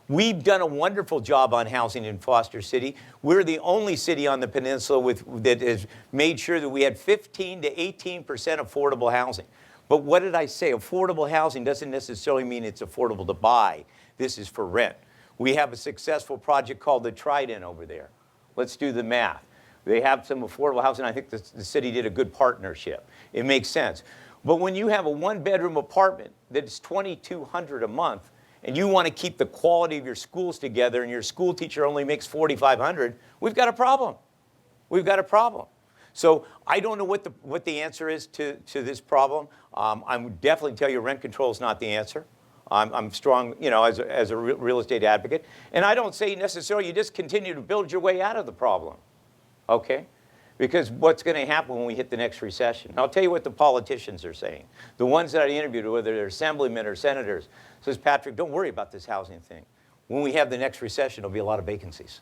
We've done a wonderful job on housing in Foster City. We're the only city on the peninsula that has made sure that we had 15 to 18% affordable housing. But what did I say? Affordable housing doesn't necessarily mean it's affordable to buy. This is for rent. We have a successful project called the Trident over there. Let's do the math. They have some affordable housing. I think the city did a good partnership. It makes sense. But when you have a one-bedroom apartment that's $2,200 a month, and you want to keep the quality of your schools together, and your school teacher only makes $4,500, we've got a problem. We've got a problem. So I don't know what the answer is to this problem. I would definitely tell you rent control is not the answer. I'm strong, you know, as a real estate advocate. And I don't say necessarily you just continue to build your way out of the problem, okay? Because what's going to happen when we hit the next recession? I'll tell you what the politicians are saying. The ones that I interviewed, whether they're assemblymen or senators, says, Patrick, don't worry about this housing thing. When we have the next recession, there'll be a lot of vacancies.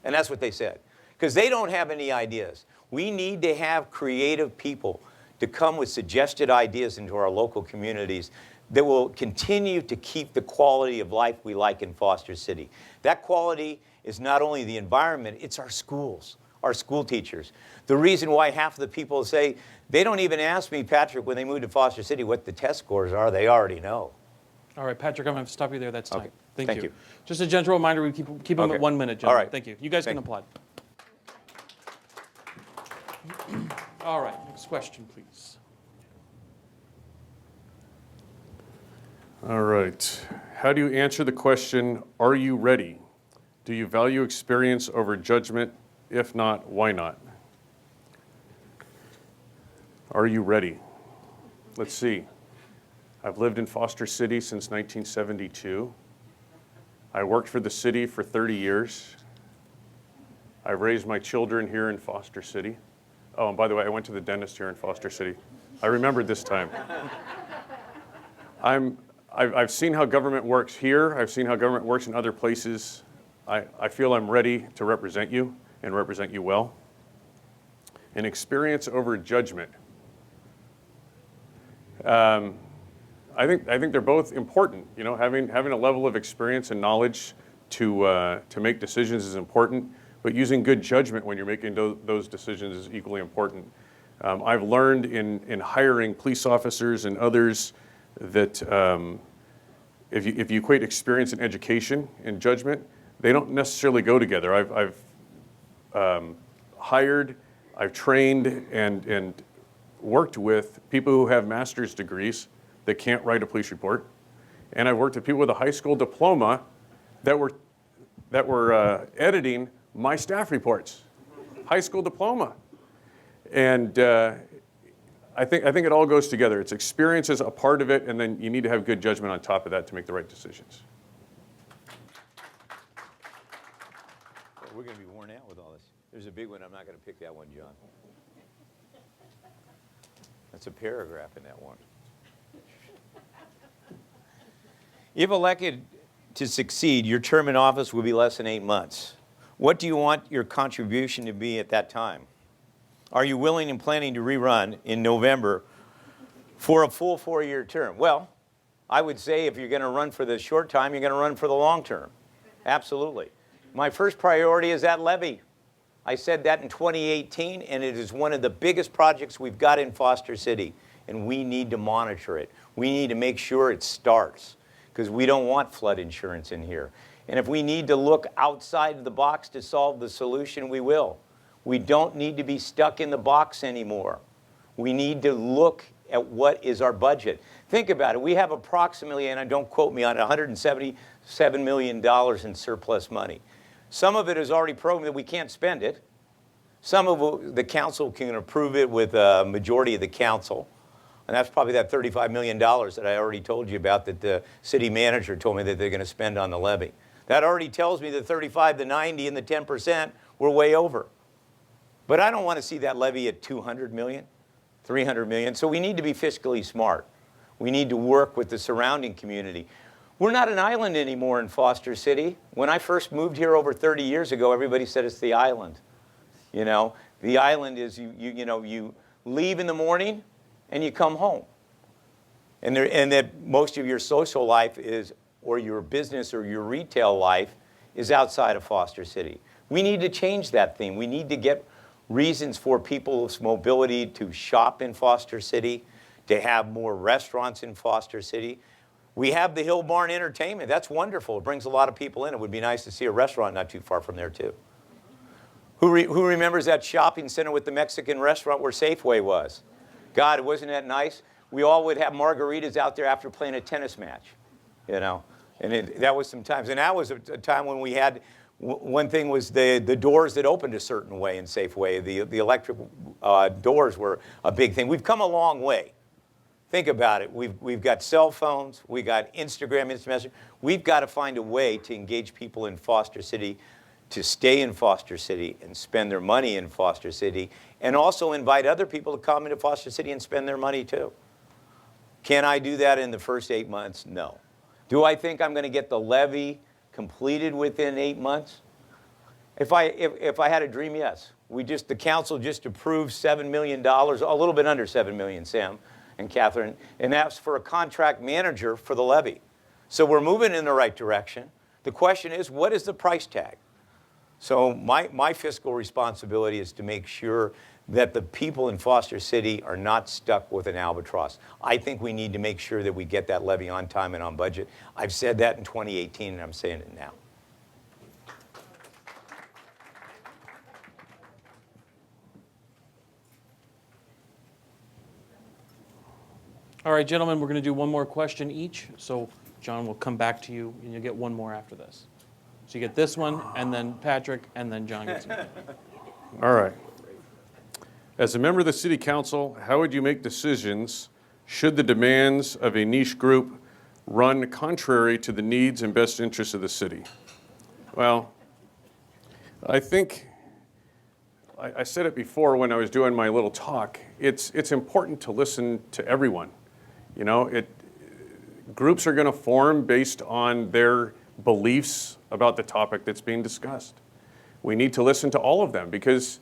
And that's what they said. Because they don't have any ideas. We need to have creative people to come with suggested ideas into our local communities that will continue to keep the quality of life we like in Foster City. That quality is not only the environment, it's our schools, our school teachers. The reason why half of the people say, they don't even ask me, Patrick, when they move to Foster City, what the test scores are. They already know. All right, Patrick, I'm going to have to stop you there. That's time. Okay. Thank you. Just a gentle reminder, we keep them Okay. at 1 minute, gentlemen. All right. Thank you. You guys can Thank you. applaud. All right, next question, please. All right. How do you answer the question, are you ready? Do you value experience over judgment? If not, why not? Are you ready? Let's see. I've lived in Foster City since 1972. I worked for the city for 30 years. I've raised my children here in Foster City. Oh, and by the way, I went to the dentist here in Foster City. I remembered this time. I've seen how government works here. I've seen how government works in other places. I feel I'm ready to represent you and represent you well. And experience over judgment. I think they're both important. You know, having a level of experience and knowledge to make decisions is important, but using good judgment when you're making those decisions is equally important. I've learned in hiring police officers and others that if you equate experience and education and judgment, they don't necessarily go together. I've hired, I've trained, and worked with people who have master's degrees that can't write a police report, and I've worked with people with a high school diploma that were editing my staff reports, high school diploma, and I think it all goes together. It's experience is a part of it, and then you need to have good judgment on top of that to make the right decisions. We're going to be worn out with all this. There's a big one. I'm not going to pick that one, John. That's a paragraph in that one. If elected, to succeed, your term in office will be less than 8 months. What do you want your contribution to be at that time? Are you willing and planning to rerun in November for a full 4-year term? Well, I would say if you're going to run for the short time, you're going to run for the long term. Absolutely. My first priority is that levy. I said that in 2018, and it is one of the biggest projects we've got in Foster City, and we need to monitor it. We need to make sure it starts, because we don't want flood insurance in here. And if we need to look outside of the box to solve the solution, we will. We don't need to be stuck in the box anymore. We need to look at what is our budget. Think about it. We have approximately, and don't quote me on it, $177 million in surplus money. Some of it is already proven that we can't spend it. Some of the council can approve it with a majority of the council. And that's probably that $35 million that I already told you about that the city manager told me that they're going to spend on the levy. That already tells me that 35 to 90 and the 10% we're way over. But I don't want to see that levy at 200 million, 300 million. So we need to be fiscally smart. We need to work with the surrounding community. We're not an island anymore in Foster City. When I first moved here over 30 years ago, everybody said it's the island. You know, the island is you leave in the morning and you come home. And that most of your social life is, or your business or your retail life is outside of Foster City. We need to change that theme. We need to get reasons for people's mobility to shop in Foster City, to have more restaurants in Foster City. We have the Hill Barn Entertainment. That's wonderful. It brings a lot of people in. It would be nice to see a restaurant not too far from there, too. Who remembers that shopping center with the Mexican restaurant where Safeway was? God, wasn't that nice? We all would have margaritas out there after playing a tennis match, you know. And that was some times. And that was a time when we had, one thing was the doors that opened a certain way in Safeway. The electric doors were a big thing. We've come a long way. Think about it. We've got cell phones. We got Instagram, instant messaging. We've got to find a way to engage people in Foster City, to stay in Foster City and spend their money in Foster City, and also invite other people to come into Foster City and spend their money too. Can I do that in the first 8 months? No. Do I think I'm going to get the levy completed within 8 months? If I had a dream, yes. The council just approved $7 million, a little bit under $7 million, Sam and Catherine, and that's for a contract manager for the levy. So we're moving in the right direction. The question is, what is the price tag? So my fiscal responsibility is to make sure that the people in Foster City are not stuck with an albatross. I think we need to make sure that we get that levy on time and on budget. I've said that in 2018, and I'm saying it now. All right, gentlemen, we're going to do one more question each. So John will come back to you, and you'll get one more after this. So you get this one, and then Patrick, and then John gets it. All right. As a member of the City Council, how would you make decisions should the demands of a niche group run contrary to the needs and best interests of the city? Well, I think, I said it before when I was doing my little talk, it's important to listen to everyone. You know, groups are going to form based on their beliefs about the topic that's being discussed. We need to listen to all of them because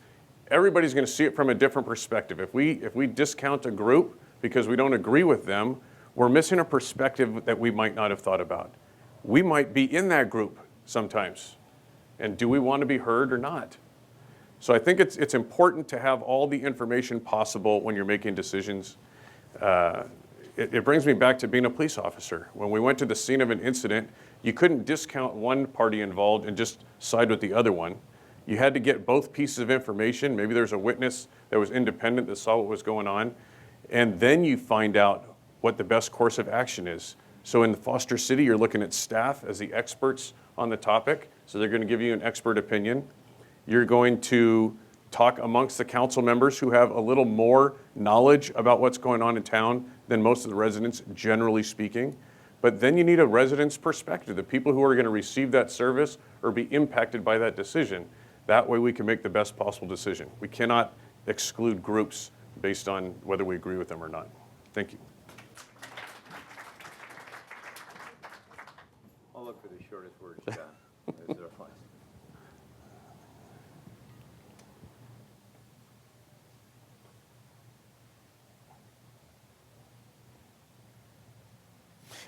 everybody's going to see it from a different perspective. If we discount a group because we don't agree with them, we're missing a perspective that we might not have thought about. We might be in that group sometimes. And do we want to be heard or not? So I think it's important to have all the information possible when you're making decisions. It brings me back to being a police officer. When we went to the scene of an incident, you couldn't discount one party involved and just side with the other one. You had to get both pieces of information. Maybe there's a witness that was independent that saw what was going on. And then you find out what the best course of action is. So in Foster City, you're looking at staff as the experts on the topic. So they're going to give you an expert opinion. You're going to talk amongst the council members who have a little more knowledge about what's going on in town than most of the residents, generally speaking. But then you need a resident's perspective, the people who are going to receive that service or be impacted by that decision. That way we can make the best possible decision. We cannot exclude groups based on whether we agree with them or not. Thank you. I'll look for the short words, John. Those are fine.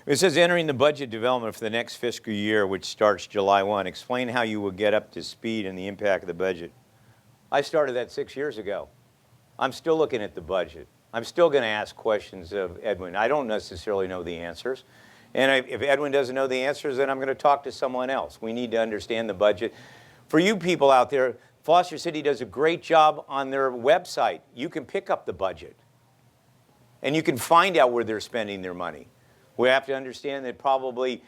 It says entering the budget development for the next fiscal year, which starts July 1. Explain how you will get up to speed and the impact of the budget. I started that 6 years ago. I'm still looking at the budget. I'm still going to ask questions of Edwin. I don't necessarily know the answers. And if Edwin doesn't know the answers, then I'm going to talk to someone else. We need to understand the budget. For you people out there, Foster City does a great job on their website. You can pick up the budget. And you can find out where they're spending their money. We have to understand that probably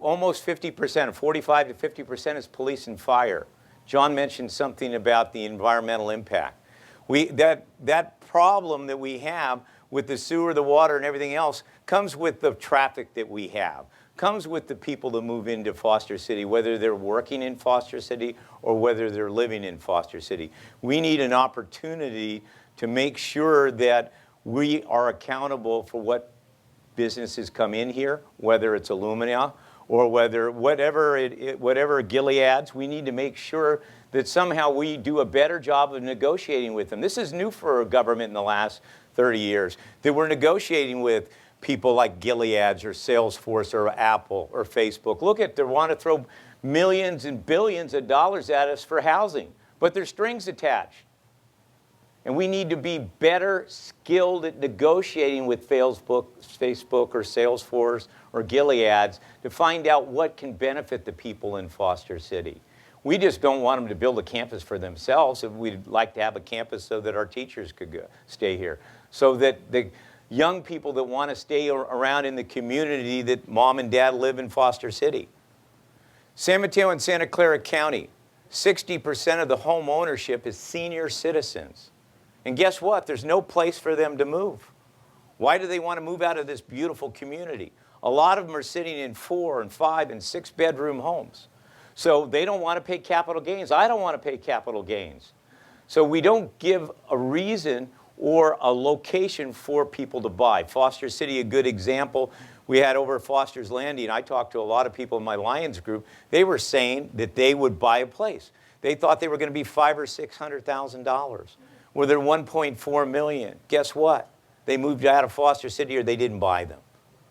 almost 50%, 45 to 50% is police and fire. John mentioned something about the environmental impact. That problem that we have with the sewer, the water, and everything else comes with the traffic that we have, comes with the people that move into Foster City, whether they're working in Foster City or whether they're living in Foster City. We need an opportunity to make sure that we are accountable for what businesses come in here, whether it's Illumina or whatever Gilead's. We need to make sure that somehow we do a better job of negotiating with them. This is new for government in the last 30 years, that we're negotiating with people like Gilead's or Salesforce or Apple or Facebook. Look at, they want to throw millions and billions of dollars at us for housing, but there's strings attached. And we need to be better skilled at negotiating with Facebook or Salesforce or Gilead's to find out what can benefit the people in Foster City. We just don't want them to build a campus for themselves. We'd like to have a campus so that our teachers could stay here, so that the young people that want to stay around in the community that mom and dad live in Foster City. San Mateo and Santa Clara County, 60% of the home ownership is senior citizens. And guess what? There's no place for them to move. Why do they want to move out of this beautiful community? A lot of them are sitting in 4 and 5 and 6 bedroom homes. So they don't want to pay capital gains. I don't want to pay capital gains. So we don't give a reason or a location for people to buy. Foster City, a good example. We had over at Foster's Landing, I talked to a lot of people in my Lions group. They were saying that they would buy a place. They thought they were going to be $500,000 or $600,000. Well, they're $1.4 million. Guess what? They moved out of Foster City or they didn't buy them.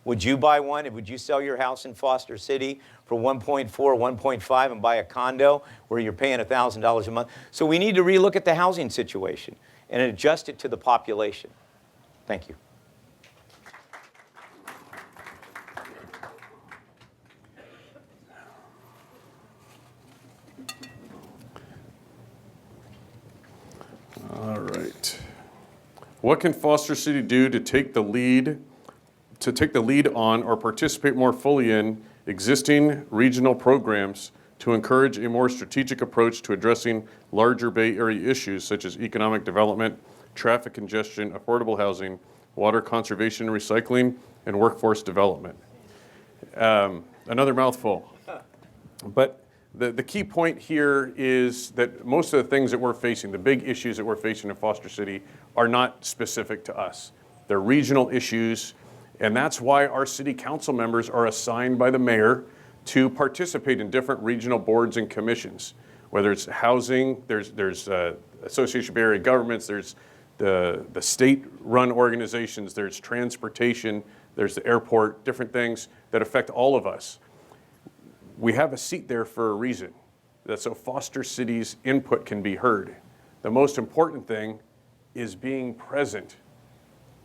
Would you buy one? And would you sell your house in Foster City for 1.4, 1.5 and buy a condo where you're paying $1,000 a month? So we need to relook at the housing situation and adjust it to the population. Thank you. All right. What can Foster City do to take the lead on or participate more fully in existing regional programs to encourage a more strategic approach to addressing larger Bay Area issues such as economic development, traffic congestion, affordable housing, water conservation and recycling, and workforce development? Another mouthful. But the key point here is that most of the things that we're facing, the big issues that we're facing in Foster City, are not specific to us. They're regional issues, and that's why our city council members are assigned by the mayor to participate in different regional boards and commissions. Whether it's housing, there's Association of Bay Area Governments, there's the state-run organizations, there's transportation, there's the airport, different things that affect all of us. We have a seat there for a reason, that's so Foster City's input can be heard. The most important thing is being present.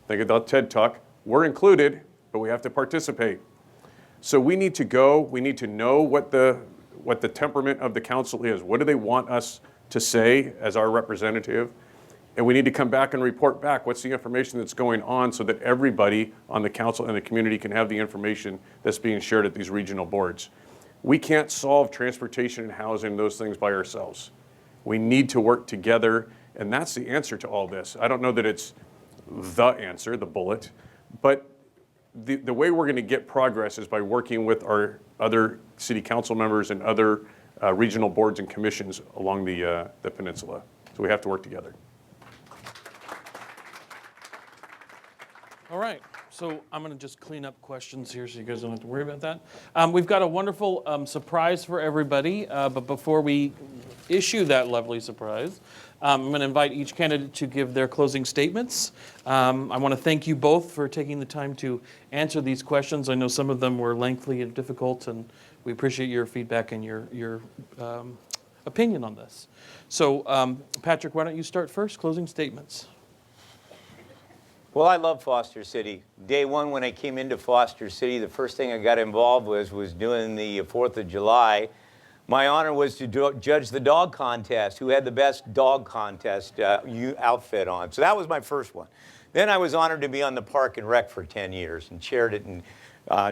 Think about TED Talk. We're included, but we have to participate. So we need to go, we need to know what the temperament of the council is. What do they want us to say as our representative? And we need to come back and report back what's the information that's going on so that everybody on the council and the community can have the information that's being shared at these regional boards. We can't solve transportation and housing, those things by ourselves. We need to work together, and that's the answer to all this. I don't know that it's the answer, the bullet, but the way we're going to get progress is by working with our other city council members and other regional boards and commissions along the peninsula. So we have to work together. All right. So I'm going to just clean up questions here so you guys don't have to worry about that. We've got a wonderful surprise for everybody, but before we issue that lovely surprise, I'm going to invite each candidate to give their closing statements. I want to thank you both for taking the time to answer these questions. I know some of them were lengthy and difficult, and we appreciate your feedback and your opinion on this. So, Patrick, why don't you start first? Closing statements. Well, I love Foster City. Day one when I came into Foster City, the first thing I got involved with was doing the 4th of July. My honor was to judge the dog contest, who had the best dog contest outfit on. So that was my first one. Then I was honored to be on the Park and Rec for 10 years and chaired it in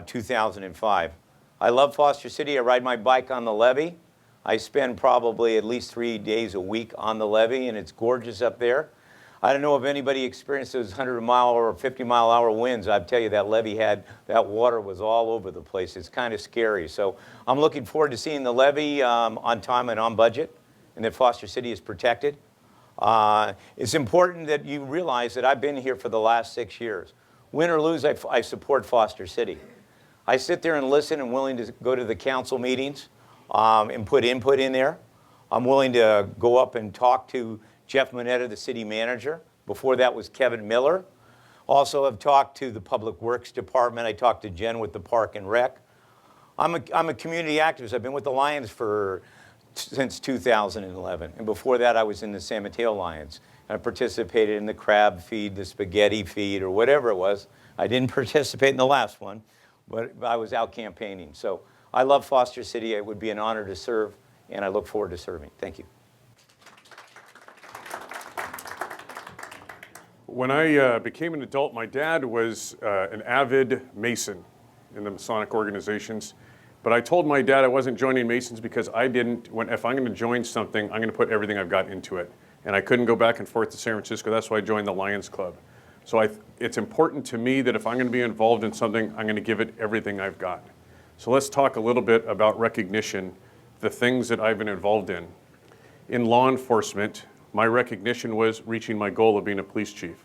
2005. I love Foster City. I ride my bike on the levee. I spend probably at least 3 days a week on the levee, and it's gorgeous up there. I don't know if anybody experienced those 100-mile or 50-mile-hour winds. I tell you, that levee that water was all over the place. It's kind of scary. So I'm looking forward to seeing the levee on time and on budget, and that Foster City is protected. It's important that you realize that I've been here for the last 6 years. Win or lose, I support Foster City. I sit there and listen and willing to go to the council meetings and put input in there. I'm willing to go up and talk to Jeff Moneta, the city manager. Before that was Kevin Miller. Also have talked to the Public Works Department. I talked to Jen with the Park and Rec. I'm a community activist. I've been with the Lions since 2011. And before that, I was in the San Mateo Lions. I participated in the crab feed, the spaghetti feed, or whatever it was. I didn't participate in the last one, but I was out campaigning. So I love Foster City. It would be an honor to serve, and I look forward to serving. Thank you. When I became an adult, my dad was an avid Mason in the Masonic organizations. But I told my dad I wasn't joining Masons because if I'm going to join something, I'm going to put everything I've got into it. And I couldn't go back and forth to San Francisco. That's why I joined the Lions Club. So it's important to me that if I'm going to be involved in something, I'm going to give it everything I've got. So let's talk a little bit about recognition, the things that I've been involved in. In law enforcement, my recognition was reaching my goal of being a police chief.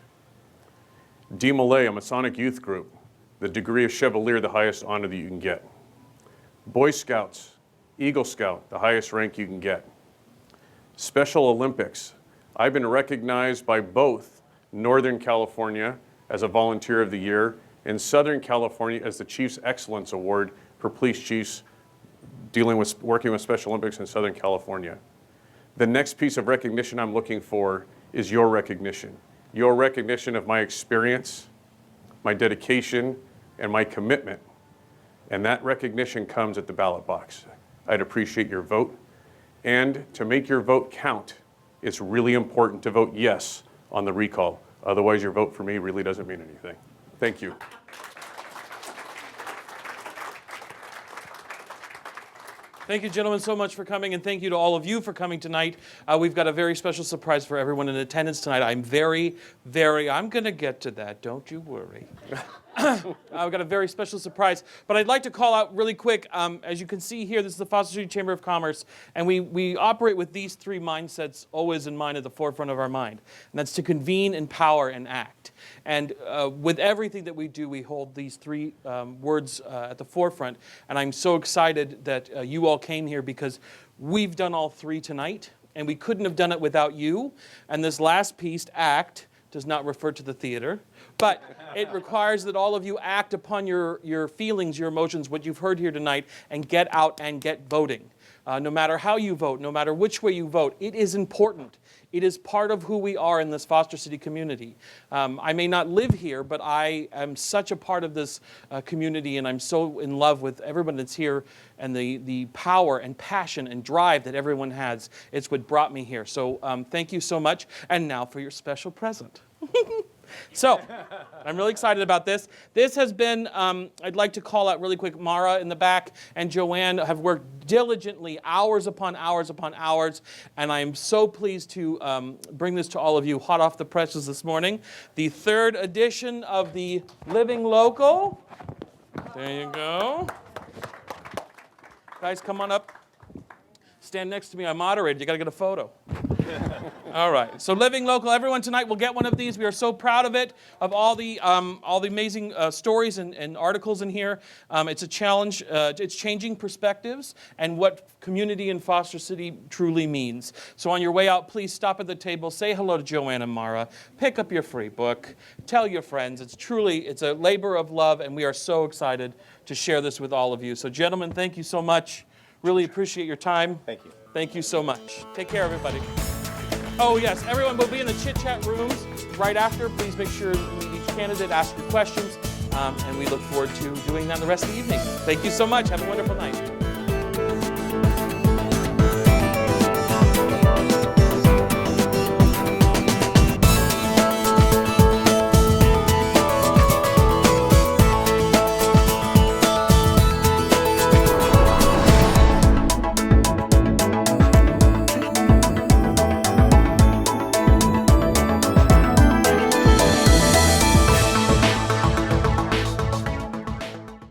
DMLA, a Masonic youth group, the degree of Chevalier, the highest honor that you can get. Boy Scouts, Eagle Scout, the highest rank you can get. Special Olympics, I've been recognized by both Northern California as a Volunteer of the Year and Southern California as the Chief's Excellence Award for police chiefs working with Special Olympics in Southern California. The next piece of recognition I'm looking for is your recognition. Your recognition of my experience, my dedication, and my commitment. And that recognition comes at the ballot box. I'd appreciate your vote. And to make your vote count, it's really important to vote yes on the recall. Otherwise, your vote for me really doesn't mean anything. Thank you. Thank you, gentlemen, so much for coming, and thank you to all of you for coming tonight. We've got a very special surprise for everyone in attendance tonight. I'm going to get to that, don't you worry. We've got a very special surprise, but I'd like to call out really quick, as you can see here, this is the Foster City Chamber of Commerce, and we operate with these three mindsets always in mind at the forefront of our mind, and that's to convene, empower, and act. And with everything that we do, we hold these three words at the forefront, and I'm so excited that you all came here because we've done all three tonight, and we couldn't have done it without you. And this last piece, act, does not refer to the theater, but it requires that all of you act upon your feelings, your emotions, what you've heard here tonight, and get out and get voting. No matter how you vote, no matter which way you vote, it is important. It is part of who we are in this Foster City community. I may not live here, but I am such a part of this community, and I'm so in love with everyone that's here and the power and passion and drive that everyone has. It's what brought me here. So thank you so much. And now for your special present. So, I'm really excited about this. This has been, I'd like to call out really quick, Mara in the back and Joanne have worked diligently, hours upon hours upon hours, and I'm so pleased to bring this to all of you hot off the presses this morning. The third edition of the Living Local. There you go. Guys, come on up. Stand next to me. I moderated. You got to get a photo. All right. So Living Local, everyone tonight will get one of these. We are so proud of it, of all the amazing stories and articles in here. It's a challenge. It's changing perspectives and what community in Foster City truly means. So on your way out, please stop at the table, say hello to Joanne and Mara, pick up your free book, tell your friends. It's a labor of love, and we are so excited to share this with all of you. So gentlemen, thank you so much. Really appreciate your time. Thank you. Thank you so much. Take care, everybody. Oh, yes, everyone will be in the chit-chat rooms right after. Please make sure each candidate asks your questions, and we look forward to doing that the rest of the evening. Thank you so much. Have a wonderful night.